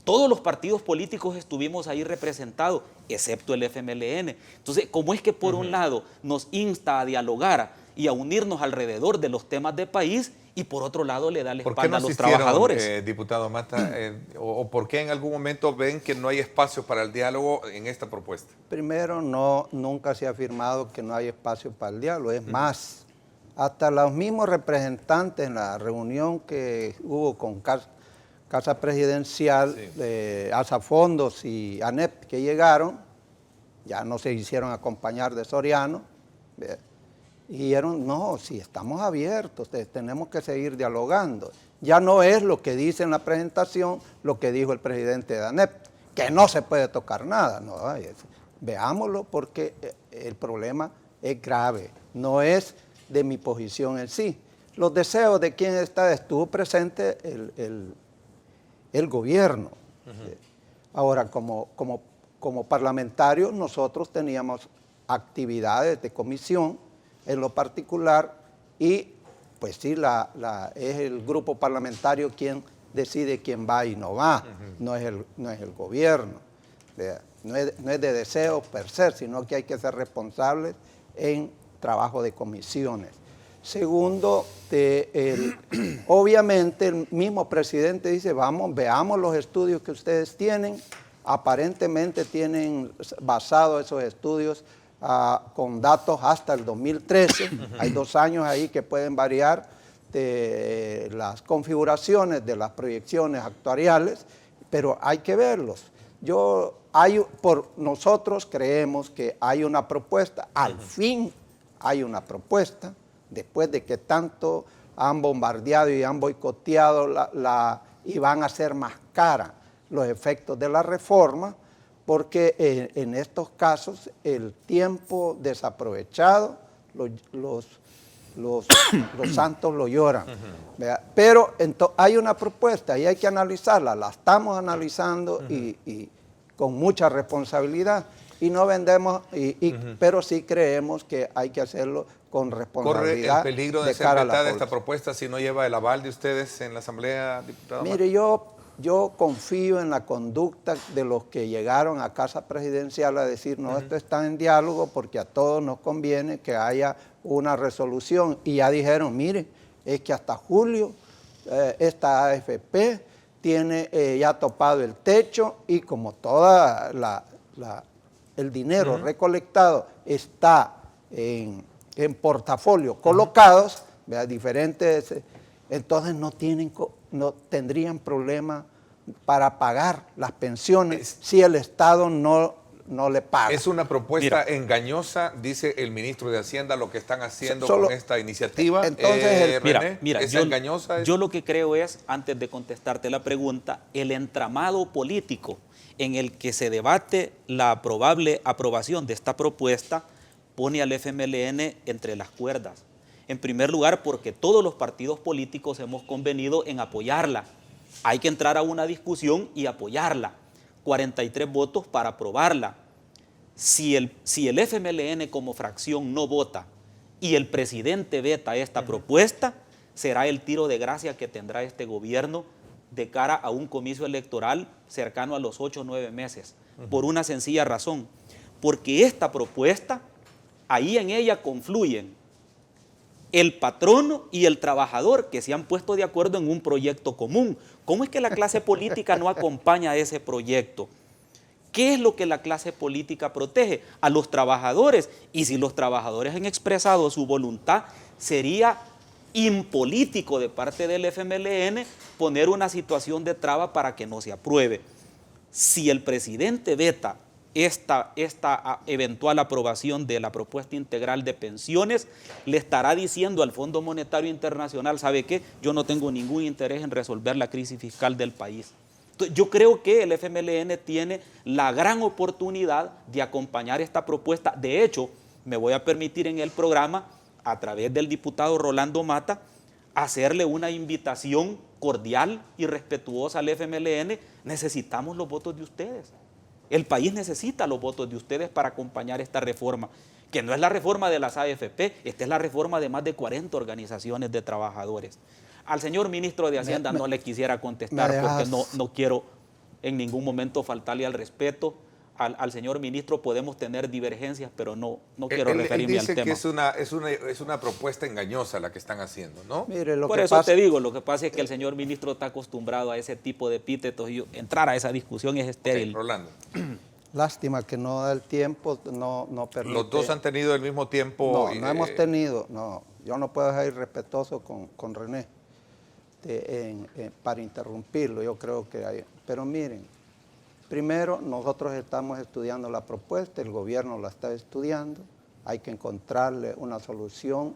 C: todos los partidos políticos estuvimos ahí representados, excepto el FMLN. Entonces, ¿cómo es que por un lado nos insta a dialogar y a unirnos alrededor de los temas del país, y por otro lado le da la espalda a los trabajadores?
B: Diputado Mata, o por qué en algún momento ven que no hay espacio para el diálogo en esta propuesta?
I: Primero, nunca se ha afirmado que no hay espacio para el diálogo. Es más, hasta los mismos representantes en la reunión que hubo con Casa Presidencial, Asafondos y ANEP que llegaron, ya no se hicieron acompañar de Soriano, y dijeron, no, si estamos abiertos, tenemos que seguir dialogando. Ya no es lo que dice en la presentación, lo que dijo el presidente de ANEP, que no se puede tocar nada. No, veámoslo, porque el problema es grave, no es de mi posición en sí. Los deseos de quien estuvo presente el gobierno. Ahora, como parlamentarios, nosotros teníamos actividades de comisión en lo particular, y pues sí, es el grupo parlamentario quien decide quién va y no va, no es el gobierno. No es de deseos per se, sino que hay que ser responsables en trabajo de comisiones. Segundo, obviamente el mismo presidente dice, veamos los estudios que ustedes tienen. Aparentemente tienen basados esos estudios con datos hasta el 2013. Hay 2 años ahí que pueden variar de las configuraciones de las proyecciones actuariales, pero hay que verlos. Nosotros creemos que hay una propuesta, al fin hay una propuesta, después de que tanto han bombardeado y han boicoteado y van a hacer más cara los efectos de la reforma, porque en estos casos el tiempo desaprovechado, los santos lo lloran. Pero hay una propuesta y hay que analizarla, la estamos analizando y con mucha responsabilidad, y no vendemos, pero sí creemos que hay que hacerlo con responsabilidad.
B: ¿Corre el peligro de ser vetada esta propuesta si no lleva el aval de ustedes en la Asamblea, diputado?
I: Mire, yo confío en la conducta de los que llegaron a Casa Presidencial a decir, no, esto está en diálogo porque a todos nos conviene que haya una resolución. Y ya dijeron, mire, es que hasta julio esta AFP tiene ya topado el techo, y como toda el dinero recolectado está en portafolio colocados, diferentes entonces no tendrían problema para pagar las pensiones si el Estado no le paga.
B: Es una propuesta engañosa, dice el ministro de Hacienda, lo que están haciendo con esta iniciativa.
I: Entonces,
C: mira,
B: ¿es engañosa?
C: Yo lo que creo es, antes de contestarte la pregunta, el entramado político en el que se debate la probable aprobación de esta propuesta pone al FMLN entre las cuerdas. En primer lugar, porque todos los partidos políticos hemos convenido en apoyarla. Hay que entrar a una discusión y apoyarla. 43 votos para aprobarla. Si el FMLN como fracción no vota y el presidente veta esta propuesta, será el tiro de gracia que tendrá este gobierno de cara a un comicio electoral cercano a los 8 o 9 meses. Por una sencilla razón. Porque esta propuesta, ahí en ella confluyen el patrono y el trabajador que se han puesto de acuerdo en un proyecto común. ¿Cómo es que la clase política no acompaña a ese proyecto? ¿Qué es lo que la clase política protege? A los trabajadores. Y si los trabajadores han expresado su voluntad, sería impolítico de parte del FMLN poner una situación de traba para que no se apruebe. Si el presidente veta esta eventual aprobación de la propuesta integral de pensiones, le estará diciendo al Fondo Monetario Internacional, ¿sabe qué? Yo no tengo ningún interés en resolver la crisis fiscal del país. Entonces, yo creo que el FMLN tiene la gran oportunidad de acompañar esta propuesta. De hecho, me voy a permitir en el programa, a través del diputado Rolando Mata, hacerle una invitación cordial y respetuosa al FMLN. Necesitamos los votos de ustedes. El país necesita los votos de ustedes para acompañar esta reforma, que no es la reforma de las AFP, esta es la reforma de más de 40 organizaciones de trabajadores. Al señor ministro de Hacienda no le quisiera contestar porque no quiero en ningún momento faltarle al respeto. Al señor ministro podemos tener divergencias, pero no quiero referirme al tema.
B: Él dice que es una propuesta engañosa la que están haciendo, ¿no?
I: Mire,
C: por eso te digo, lo que pasa es que el señor ministro está acostumbrado a ese tipo de epítetos y entrar a esa discusión es estéril.
B: Rolando.
I: Lástima que no da el tiempo, no permite.
B: ¿Los dos han tenido el mismo tiempo?
I: No hemos tenido, yo no puedo ser irrespetuoso con René para interrumpirlo, yo creo que hay. Pero miren, primero, nosotros estamos estudiando la propuesta, el gobierno la está estudiando, hay que encontrarle una solución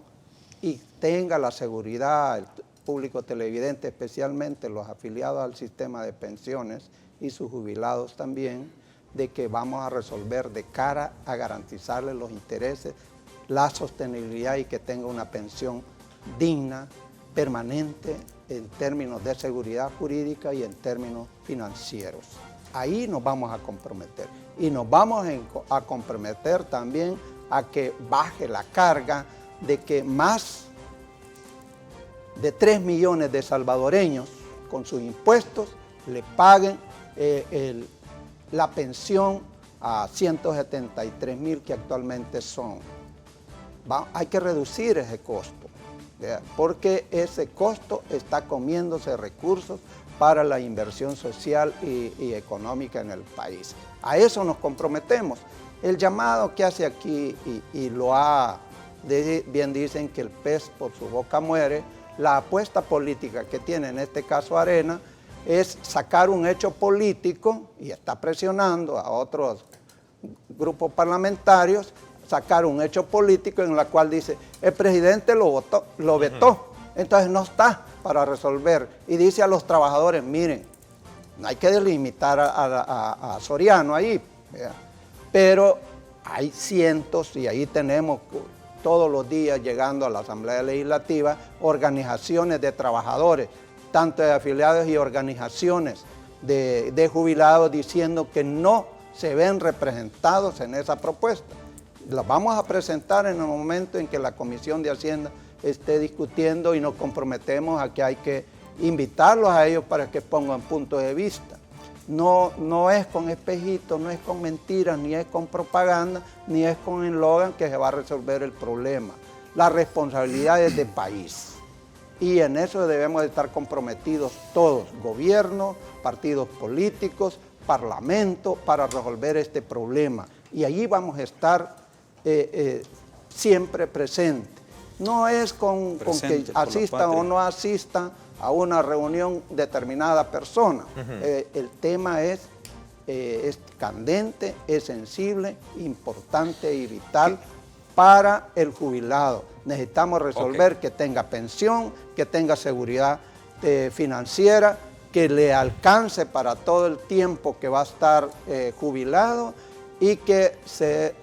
I: y tenga la seguridad, el público televidente, especialmente los afiliados al sistema de pensiones y sus jubilados también, de que vamos a resolver de cara a garantizarle los intereses, la sostenibilidad y que tenga una pensión digna, permanente, en términos de seguridad jurídica y en términos financieros. Ahí nos vamos a comprometer y nos vamos a comprometer también a que baje la carga de que más de 3 millones de salvadoreños con sus impuestos le paguen la pensión a 173,000 que actualmente son. Hay que reducir ese costo, porque ese costo está comiéndose recursos para la inversión social y económica en el país. A eso nos comprometemos. El llamado que hace aquí, y bien dicen que el pez por su boca muere, la apuesta política que tiene en este caso Arena es sacar un hecho político, y está presionando a otros grupos parlamentarios, sacar un hecho político en la cual dice, el presidente lo vetó, entonces no está para resolver. Y dice a los trabajadores, miren, no hay que delimitar a Soriano ahí, ¿verdad? Pero hay cientos, y ahí tenemos todos los días llegando a la Asamblea Legislativa, organizaciones de trabajadores, tanto de afiliados y organizaciones de jubilados diciendo que no se ven representados en esa propuesta. La vamos a presentar en el momento en que la Comisión de Hacienda esté discutiendo y nos comprometemos a que hay que invitarlos a ellos para que pongan puntos de vista. No es con espejitos, no es con mentiras, ni es con propaganda, ni es con eslogan que se va a resolver el problema. La responsabilidad es de país. Y en eso debemos de estar comprometidos todos, gobierno, partidos políticos, parlamento, para resolver este problema. Y allí vamos a estar siempre presentes. No es con que asista o no asista a una reunión determinada persona. El tema es candente, es sensible, importante y vital para el jubilado. Necesitamos resolver que tenga pensión, que tenga seguridad financiera, que le alcance para todo el tiempo que va a estar jubilado y que se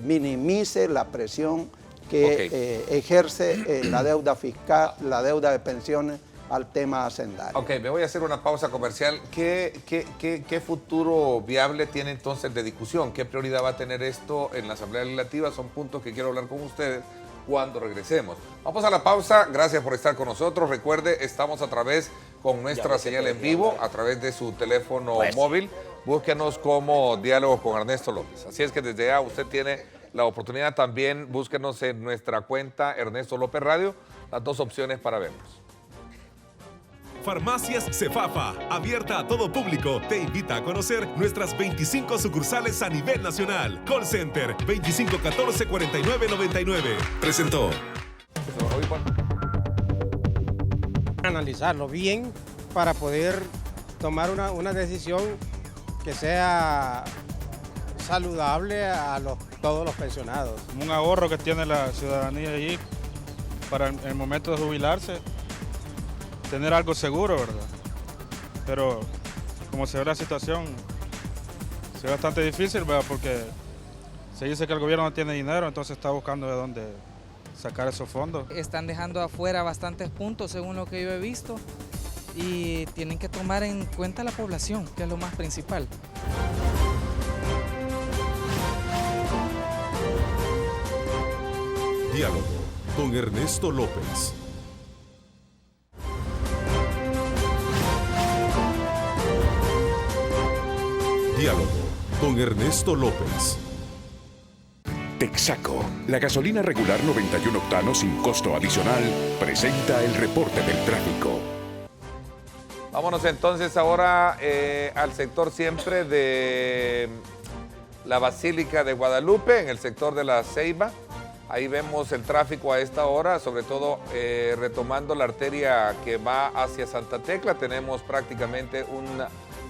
I: minimice la presión que ejerce la deuda fiscal, la deuda de pensiones al tema hacendario.
B: Ok, me voy a hacer una pausa comercial. ¿Qué futuro viable tiene entonces de discusión? ¿Qué prioridad va a tener esto en la Asamblea Legislativa? Son puntos que quiero hablar con ustedes cuando regresemos. Vamos a la pausa. Gracias por estar con nosotros. Recuerde, estamos a través con nuestra señal en vivo, a través de su teléfono móvil. Búsquenos como Diálogos con Ernesto López. Así es que desde ya usted tiene la oportunidad también. Búsquenos en nuestra cuenta Ernesto López Radio. Las dos opciones para vernos.
L: Farmacias Cefafa, abierta a todo público, te invita a conocer nuestras 25 sucursales a nivel nacional. Call Center 2514-4999. Presentó.
M: Analizarlo bien para poder tomar una decisión que sea saludable a todos los pensionados.
N: Un ahorro que tiene la ciudadanía allí para en el momento de jubilarse, tener algo seguro, ¿verdad? Pero como se ve la situación, se ve bastante difícil, ¿verdad? Porque se dice que el gobierno no tiene dinero, entonces está buscando de dónde sacar esos fondos.
O: Están dejando afuera bastantes puntos según lo que yo he visto y tienen que tomar en cuenta la población, que es lo más principal.
A: Diálogo con Ernesto López. Diálogo con Ernesto López.
P: Texaco, la gasolina regular 91 octanos sin costo adicional, presenta el reporte del tráfico.
B: Vámonos entonces ahora al sector siempre de la Basílica de Guadalupe, en el sector de la Ceiba. Ahí vemos el tráfico a esta hora, sobre todo retomando la arteria que va hacia Santa Tecla. Tenemos prácticamente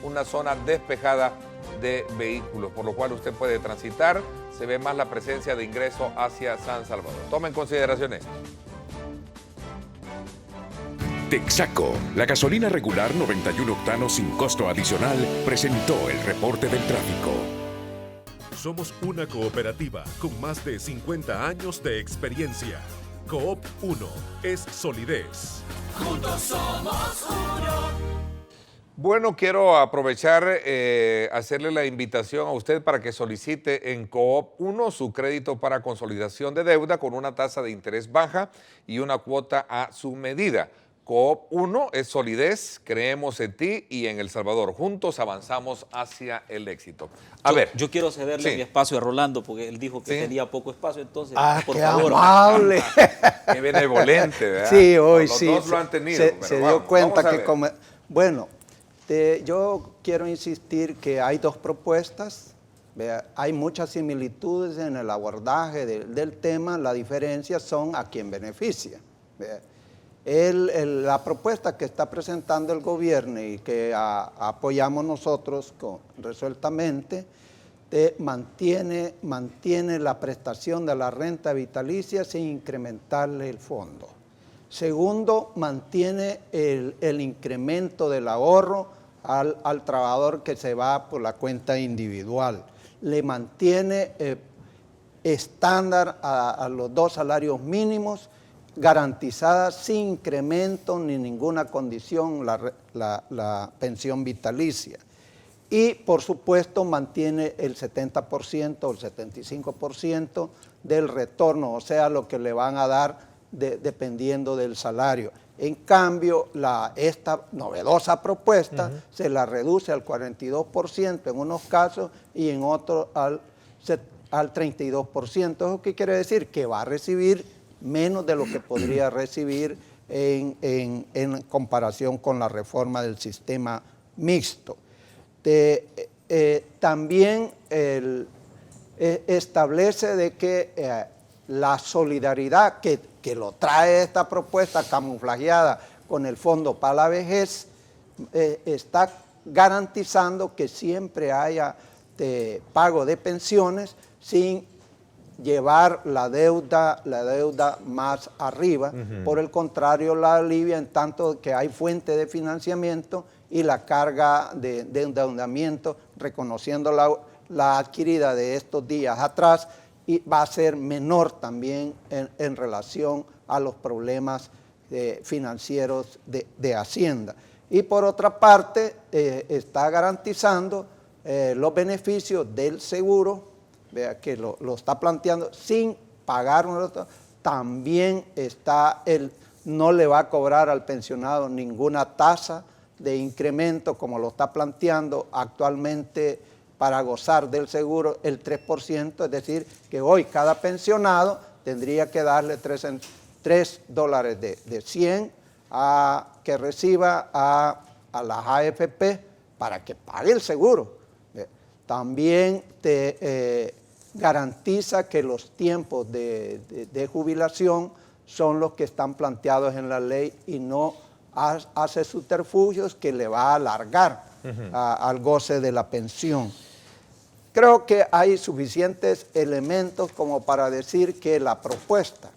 B: una zona despejada de vehículos, por lo cual usted puede transitar. Se ve más la presencia de ingreso hacia San Salvador. Tome en consideración esto.
P: Texaco, la gasolina regular 91 octanos sin costo adicional, presentó el reporte del tráfico.
L: Somos una cooperativa con más de 50 años de experiencia. Coop 1 es solidez.
Q: Juntos somos uno.
B: Bueno, quiero aprovechar, hacerle la invitación a usted para que solicite en Coop 1 su crédito para consolidación de deuda con una tasa de interés baja y una cuota a su medida. Coop 1 es solidez, creemos en ti y en El Salvador. Juntos avanzamos hacia el éxito.
C: Yo quiero cederle mi espacio a Rolando porque él dijo que tenía poco espacio, entonces, por
I: qué
C: favor.
I: Amable.
B: Qué benevolente, ¿verdad?
I: Sí, hoy
B: los
I: sí.
B: Dos lo han tenido.
I: Se dio cuenta que como... Bueno, yo quiero insistir que hay dos propuestas. Hay muchas similitudes en el abordaje del tema. La diferencia son a quién beneficia. La propuesta que está presentando el gobierno y que apoyamos nosotros resueltamente mantiene la prestación de la renta vitalicia sin incrementarle el fondo. Segundo, mantiene el incremento del ahorro al trabajador que se va por la cuenta individual. Le mantiene estándar a los 2 salarios mínimos, garantizada sin incremento ni ninguna condición la pensión vitalicia. Y, por supuesto, mantiene el 70% o el 75% del retorno, o sea, lo que le van a dar dependiendo del salario. En cambio, esta novedosa propuesta se la reduce al 42% en unos casos y en otros al 32%. ¿Eso qué quiere decir? Que va a recibir menos de lo que podría recibir en comparación con la reforma del sistema mixto. También establece de que la solidaridad que lo trae esta propuesta camuflajeada con el Fondo para la Vejez, está garantizando que siempre haya pago de pensiones sin llevar la deuda más arriba. Por el contrario, la alivia en tanto que hay fuente de financiamiento y la carga de endeudamiento, reconociendo la adquirida de estos días atrás, y va a ser menor también en relación a los problemas financieros de Hacienda. Y por otra parte, está garantizando los beneficios del seguro, vea que lo está planteando sin pagar. También no le va a cobrar al pensionado ninguna tasa de incremento, como lo está planteando actualmente para gozar del seguro, el 3%, es decir, que hoy cada pensionado tendría que darle $3 de 100 que reciba a las AFP para que pague el seguro. También te garantiza que los tiempos de jubilación son los que están planteados en la ley y no hace subterfugios que le va a alargar al goce de la pensión. Creo que hay suficientes elementos como para decir que la propuesta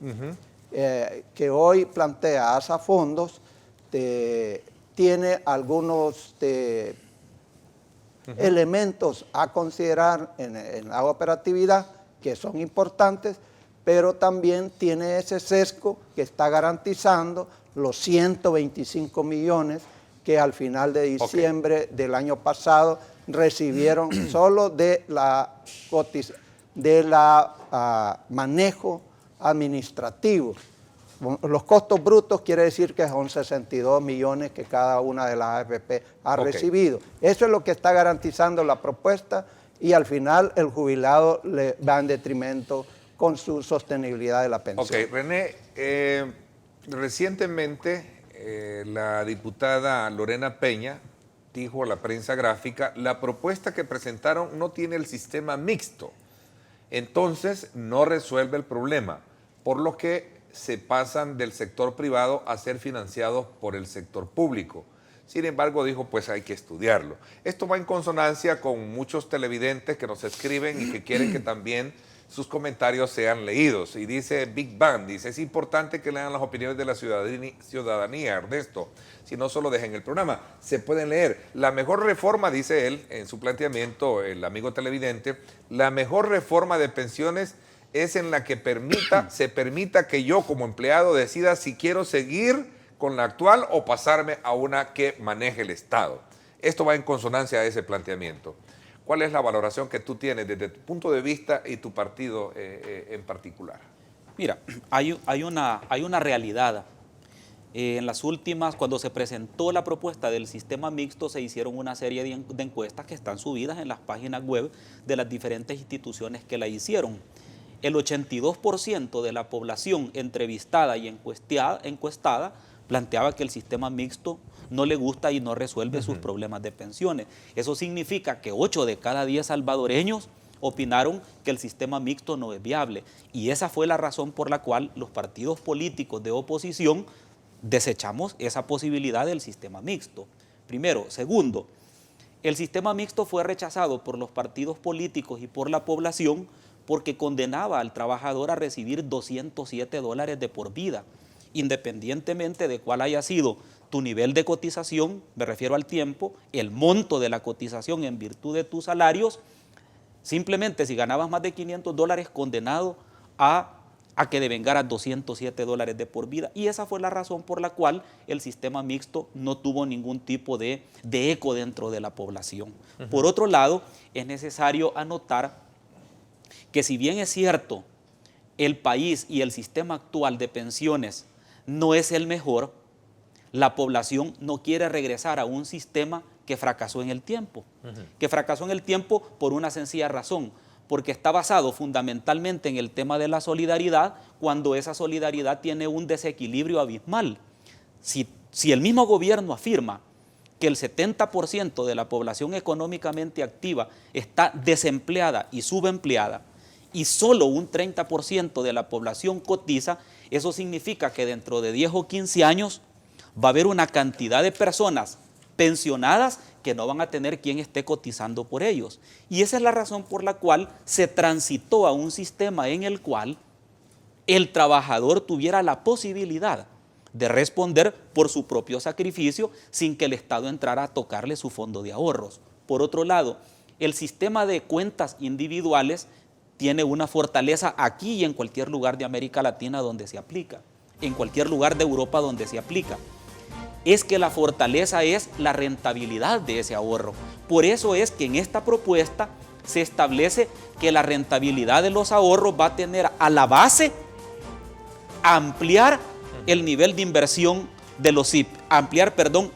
I: que hoy plantea Asafondos tiene algunos elementos a considerar en la operatividad que son importantes, pero también tiene ese sesgo que está garantizando los 125 millones que al final de diciembre del año pasado recibieron solo de manejo administrativo. Los costos brutos quiere decir que son 62 millones que cada una de las AFP ha recibido. Eso es lo que está garantizando la propuesta y al final el jubilado le va en detrimento con su sostenibilidad de la pensión.
B: Ok, René, recientemente la diputada Lorena Peña dijo a la prensa gráfica, la propuesta que presentaron no tiene el sistema mixto, entonces no resuelve el problema, por lo que se pasan del sector privado a ser financiados por el sector público. Sin embargo, dijo, pues hay que estudiarlo. Esto va en consonancia con muchos televidentes que nos escriben y que quieren que también sus comentarios sean leídos. Y dice Big Bang, dice, es importante que lean las opiniones de la ciudadanía, Ernesto, si no solo dejen el programa. Se pueden leer. La mejor reforma, dice él, en su planteamiento, el amigo televidente, la mejor reforma de pensiones es en la que se permita que yo como empleado decida si quiero seguir con la actual o pasarme a una que maneje el Estado. Esto va en consonancia a ese planteamiento. ¿Cuál es la valoración que tú tienes desde tu punto de vista y tu partido en particular?
C: Mira, hay una realidad. En las últimas, cuando se presentó la propuesta del sistema mixto, se hicieron una serie de encuestas que están subidas en las páginas web de las diferentes instituciones que la hicieron. El 82% de la población entrevistada y encuestada planteaba que el sistema mixto no le gusta y no resuelve sus problemas de pensiones. Eso significa que 8 de cada 10 salvadoreños opinaron que el sistema mixto no es viable. Y esa fue la razón por la cual los partidos políticos de oposición desechamos esa posibilidad del sistema mixto. Primero. Segundo, el sistema mixto fue rechazado por los partidos políticos y por la población porque condenaba al trabajador a recibir $207 de por vida, independientemente de cuál haya sido tu nivel de cotización, me refiero al tiempo, el monto de la cotización en virtud de tus salarios. Simplemente si ganabas más de $500, condenado a que devengaras $207 de por vida. Y esa fue la razón por la cual el sistema mixto no tuvo ningún tipo de eco dentro de la población. Por otro lado, es necesario anotar que si bien es cierto, el país y el sistema actual de pensiones no es el mejor, la población no quiere regresar a un sistema que fracasó en el tiempo. Que fracasó en el tiempo por una sencilla razón, porque está basado fundamentalmente en el tema de la solidaridad, cuando esa solidaridad tiene un desequilibrio abismal. Si el mismo gobierno afirma que el 70% de la población económicamente activa está desempleada y subempleada, y solo un 30% de la población cotiza, eso significa que dentro de 10 o 15 años va a haber una cantidad de personas pensionadas que no van a tener quien esté cotizando por ellos. Y esa es la razón por la cual se transitó a un sistema en el cual el trabajador tuviera la posibilidad de responder por su propio sacrificio sin que el Estado entrara a tocarle su fondo de ahorros. Por otro lado, el sistema de cuentas individuales tiene una fortaleza aquí y en cualquier lugar de América Latina donde se aplica, en cualquier lugar de Europa donde se aplica. Es que la fortaleza es la rentabilidad de ese ahorro. Por eso es que en esta propuesta se establece que la rentabilidad de los ahorros va a tener a la base ampliar el nivel de inversión de los SIP,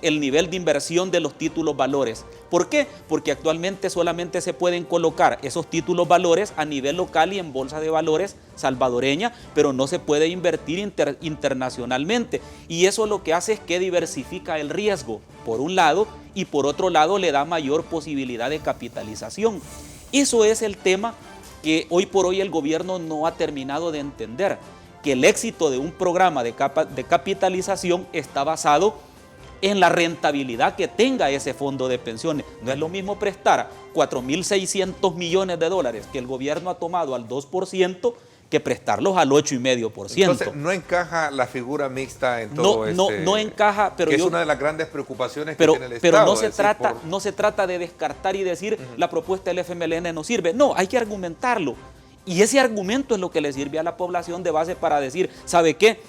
C: el nivel de inversión de los títulos valores. ¿Por qué? Porque actualmente solamente se pueden colocar esos títulos valores a nivel local y en bolsa de valores salvadoreña, pero no se puede invertir internacionalmente. Y eso lo que hace es que diversifica el riesgo, por un lado, y por otro lado le da mayor posibilidad de capitalización. Eso es el tema que hoy por hoy el gobierno no ha terminado de entender, que el éxito de un programa de capitalización está basado en la rentabilidad que tenga ese fondo de pensiones. No es lo mismo prestar 4.600 millones de dólares que el gobierno ha tomado al 2% que prestarlos al 8,5%.
B: Entonces, ¿no encaja la figura mixta en todo esto?
C: No encaja, pero
B: que es una de las grandes preocupaciones que tiene el Estado.
C: Pero no se trata de descartar y decir la propuesta del FMLN no sirve. No, hay que argumentarlo. Y ese argumento es lo que le sirve a la población de base para decir, ¿sabe qué?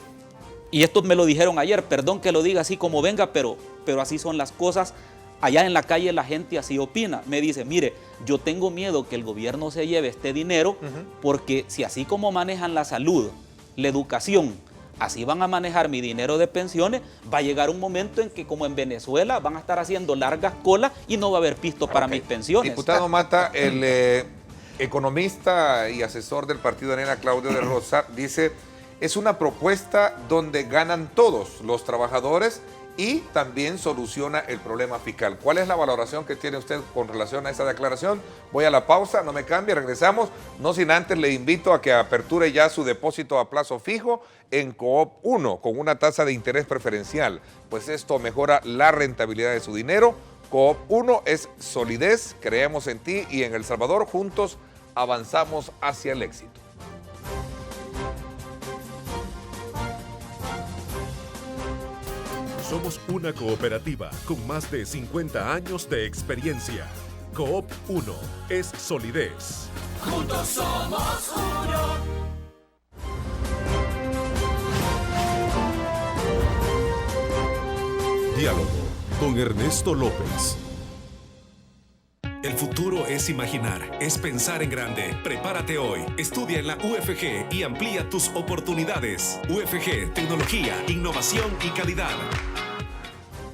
C: Y esto me lo dijeron ayer, perdón que lo diga así como venga, pero así son las cosas. Allá en la calle la gente así opina. Me dice, mire, yo tengo miedo que el gobierno se lleve este dinero porque si así como manejan la salud, la educación, así van a manejar mi dinero de pensiones, va a llegar un momento en que como en Venezuela van a estar haciendo largas colas y no va a haber pisto para mis pensiones.
B: Diputado Mata, el economista y asesor del Partido Arena, Claudio de Rosa, dice, es una propuesta donde ganan todos los trabajadores y también soluciona el problema fiscal. ¿Cuál es la valoración que tiene usted con relación a esa declaración? Voy a la pausa, no me cambie, regresamos. No sin antes le invito a que aperture ya su depósito a plazo fijo en Coop 1 con una tasa de interés preferencial, pues esto mejora la rentabilidad de su dinero. Coop 1 es solidez, creemos en ti y en El Salvador, juntos avanzamos hacia el éxito.
L: Somos una cooperativa con más de 50 años de experiencia. Coop 1 es solidez.
Q: Juntos somos uno.
A: Diálogo con Ernesto López.
L: El futuro es imaginar, es pensar en grande. Prepárate hoy, estudia en la UFG y amplía tus oportunidades. UFG, tecnología, innovación y calidad.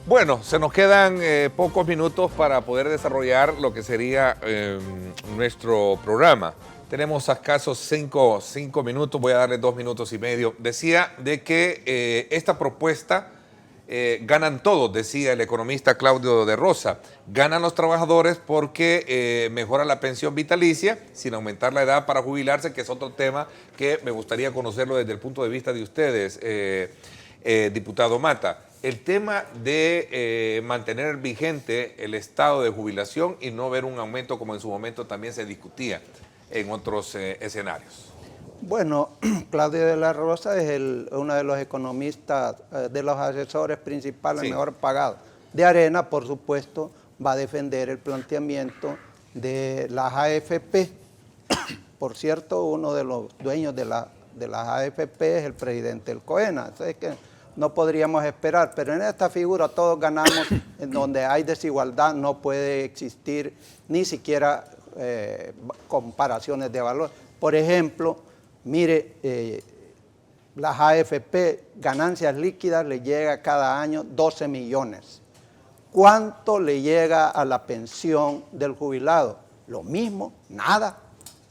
B: Bueno, se nos quedan pocos minutos para poder desarrollar lo que sería nuestro programa. Tenemos escasos 5 minutos, voy a darle 2 minutos y medio. Decía de que esta propuesta ganan todos, decía el economista Claudio de Rosa. Ganan los trabajadores porque mejora la pensión vitalicia sin aumentar la edad para jubilarse, que es otro tema que me gustaría conocerlo desde el punto de vista de ustedes, diputado Mata. El tema de mantener vigente el estado de jubilación y no ver un aumento como en su momento también se discutía en otros escenarios.
I: Bueno, Claudio de la Rosa es uno de los economistas, de los asesores principales mejor pagados de Arena. Por supuesto, va a defender el planteamiento de las AFP. Por cierto, uno de los dueños de las AFP es el presidente del COENA. Entonces, que no podríamos esperar, pero en esta figura todos ganamos. En donde hay desigualdad no puede existir ni siquiera comparaciones de valor. Por ejemplo, mire, las AFP, ganancias líquidas, le llega cada año 12 millones. ¿Cuánto le llega a la pensión del jubilado? Lo mismo, nada.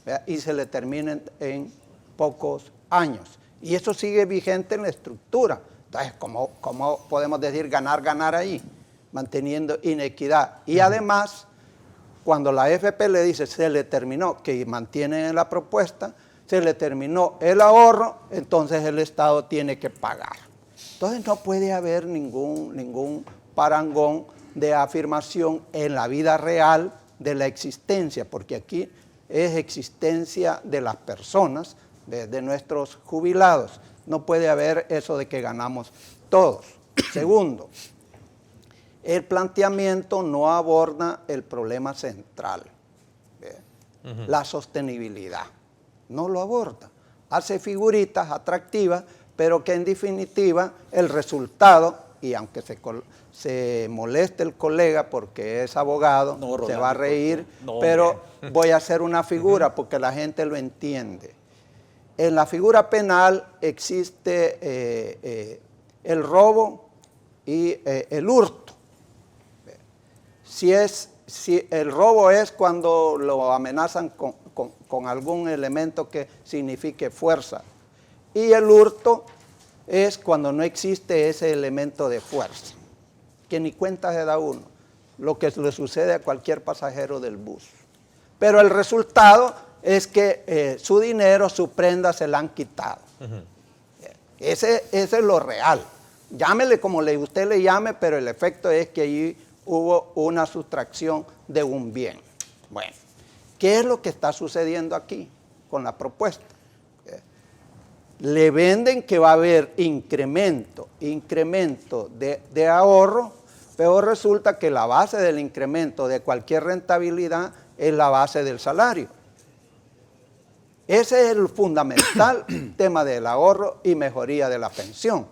I: ¿Verdad? Y se le termina en pocos años. Y eso sigue vigente en la estructura. Entonces, ¿cómo podemos decir ganar ahí? Manteniendo inequidad. Y además, cuando la AFP le dice se le terminó, que mantienen la propuesta, se le terminó el ahorro, entonces el Estado tiene que pagar. Entonces no puede haber ningún parangón de afirmación en la vida real de la existencia, porque aquí es existencia de las personas, de nuestros jubilados. No puede haber eso de que ganamos todos. Segundo, el planteamiento no aborda el problema central, la sostenibilidad. No lo aborda. Hace figuritas atractivas, pero que en definitiva el resultado, y aunque se moleste el colega porque es abogado, no, Rolando, se va a reír, no, pero voy a hacer una figura porque la gente lo entiende. En la figura penal existe el robo y el hurto. Si el robo es cuando lo amenazan con algún elemento que signifique fuerza, y el hurto es cuando no existe ese elemento de fuerza, que ni cuenta se da uno, lo que le sucede a cualquier pasajero del bus. Pero el resultado es que su dinero, su prenda se la han quitado. Ese es lo real. Llámele como usted le llame, pero el efecto es que allí hubo una sustracción de un bien. Bueno, ¿qué es lo que está sucediendo aquí con la propuesta? Le venden que va a haber incremento de ahorro, pero resulta que la base del incremento de cualquier rentabilidad es la base del salario. Ese es el fundamental tema del ahorro y mejoría de la pensión.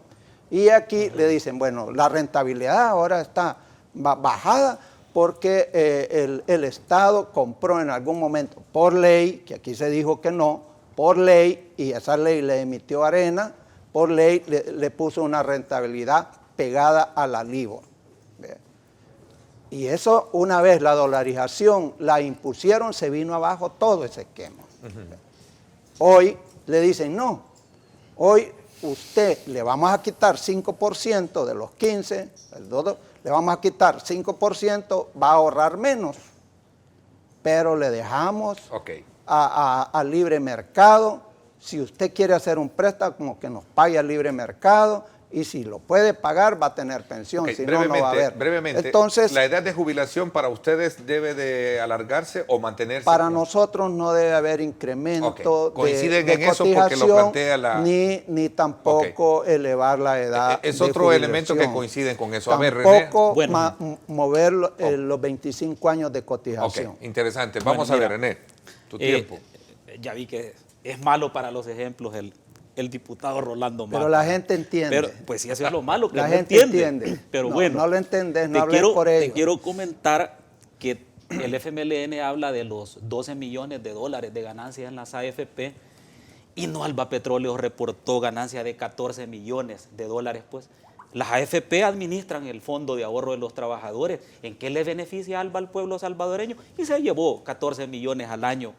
I: Y aquí le dicen, bueno, la rentabilidad ahora está bajada porque el Estado compró en algún momento por ley, que aquí se dijo que no, por ley, y esa ley le emitió Arena, por ley le puso una rentabilidad pegada a la LIBOR. Y eso, una vez la dolarización la impusieron, se vino abajo todo ese esquema. Hoy le dicen, no, hoy usted le vamos a quitar 5% de los 15, le vamos a quitar 5%, va a ahorrar menos, pero le dejamos a libre mercado. Si usted quiere hacer un préstamo, como que nos pague al libre mercado, y si lo puede pagar va a tener pensión, si no, no va a haber.
B: Brevemente,
I: entonces,
B: ¿la edad de jubilación para ustedes debe de alargarse o mantenerse?
I: Para nosotros no debe haber incremento
B: ¿Coinciden
I: de
B: en eso porque lo plantea la...
I: ni tampoco elevar la edad
B: Es otro elemento que coinciden con eso.
I: Tampoco mover los 25 años de cotización.
B: Interesante. Vamos a ver, René, tu tiempo.
C: Ya vi que es malo para los ejemplos el diputado Rolando Mata.
I: Pero la gente entiende.
C: Pero, pues sí, eso es lo malo, que
I: la
C: no
I: gente
C: entiende. Pero bueno,
I: no lo entendés, no hables por ello.
C: Te quiero comentar que el FMLN habla de los 12 millones de dólares de ganancias en las AFP, y no Alba Petróleo reportó ganancias de 14 millones de dólares. Pues las AFP administran el Fondo de Ahorro de los Trabajadores. ¿En qué le beneficia Alba al pueblo salvadoreño? Y se llevó 14 millones al año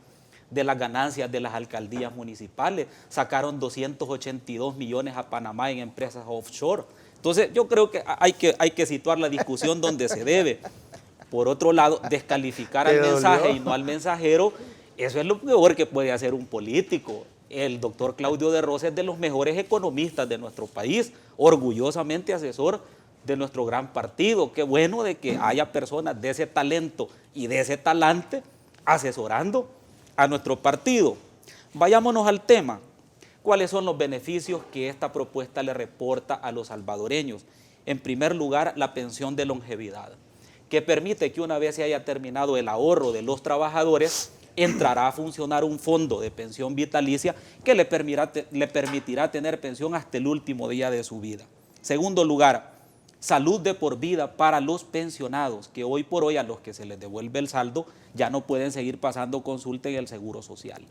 C: de las ganancias de las alcaldías municipales. Sacaron 282 millones a Panamá en empresas offshore. Entonces yo creo que hay que situar la discusión donde se debe. Por otro lado, descalificar al mensaje y no al mensajero, eso es lo peor que puede hacer un político. El doctor Claudio de Rosa es de los mejores economistas de nuestro país, orgullosamente asesor de nuestro gran partido. Qué bueno de que haya personas de ese talento y de ese talante asesorando a nuestro partido. Vayámonos al tema. ¿Cuáles son los beneficios que esta propuesta le reporta a los salvadoreños? En primer lugar, la pensión de longevidad, que permite que una vez se haya terminado el ahorro de los trabajadores, entrará a funcionar un fondo de pensión vitalicia que le permitirá tener pensión hasta el último día de su vida. Segundo lugar, salud de por vida para los pensionados, que hoy por hoy a los que se les devuelve el saldo ya no pueden seguir pasando consulta en el Seguro Social.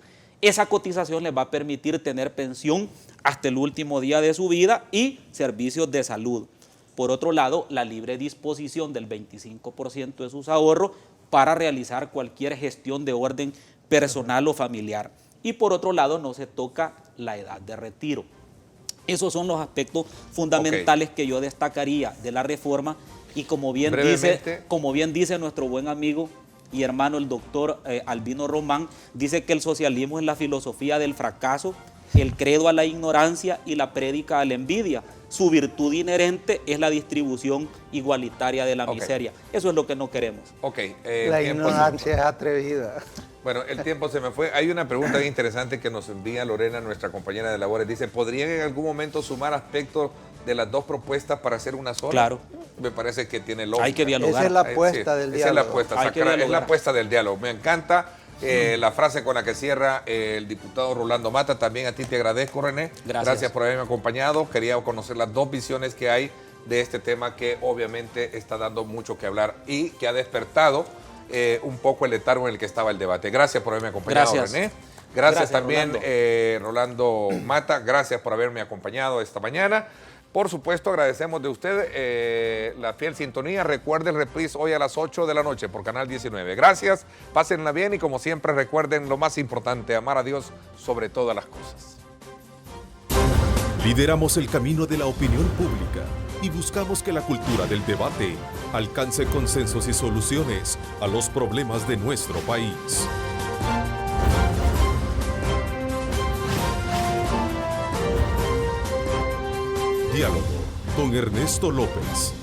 C: Esa cotización les va a permitir tener pensión hasta el último día de su vida y servicios de salud. Por otro lado, la libre disposición del 25% de sus ahorros para realizar cualquier gestión de orden personal o familiar. Y por otro lado, no se toca la edad de retiro. Esos son los aspectos fundamentales que yo destacaría de la reforma, y como bien dice nuestro buen amigo y hermano, el doctor Albino Román, dice que el socialismo es la filosofía del fracaso, el credo a la ignorancia y la prédica a la envidia. Su virtud inherente es la distribución igualitaria de la miseria. Eso es lo que no queremos.
I: La ignorancia es atrevida.
B: Bueno, el tiempo se me fue. Hay una pregunta bien interesante que nos envía Lorena, nuestra compañera de labores. Dice, ¿podrían en algún momento sumar aspectos de las dos propuestas para hacer una sola?
C: Claro.
B: Me parece que tiene lógica.
C: Hay que dialogar.
I: Esa es la apuesta del diálogo.
B: Esa es la apuesta,
C: Hay que dialogar.
B: es la apuesta del diálogo. Me encanta la frase con la que cierra el diputado Rolando Mata. También a ti te agradezco, René. Gracias por haberme acompañado. Quería conocer las dos visiones que hay de este tema que obviamente está dando mucho que hablar y que ha despertado un poco el letargo en el que estaba el debate. Gracias por haberme acompañado, René. Gracias también, Rolando Mata. Gracias por haberme acompañado esta mañana. Por supuesto, agradecemos de usted la fiel sintonía. Recuerde el reprise hoy a las 8 de la noche por Canal 19. Gracias, pásenla bien y como siempre recuerden lo más importante, amar a Dios sobre todas las cosas.
A: Lideramos el camino de la opinión pública y buscamos que la cultura del debate alcance consensos y soluciones a los problemas de nuestro país. Diálogo con Ernesto López.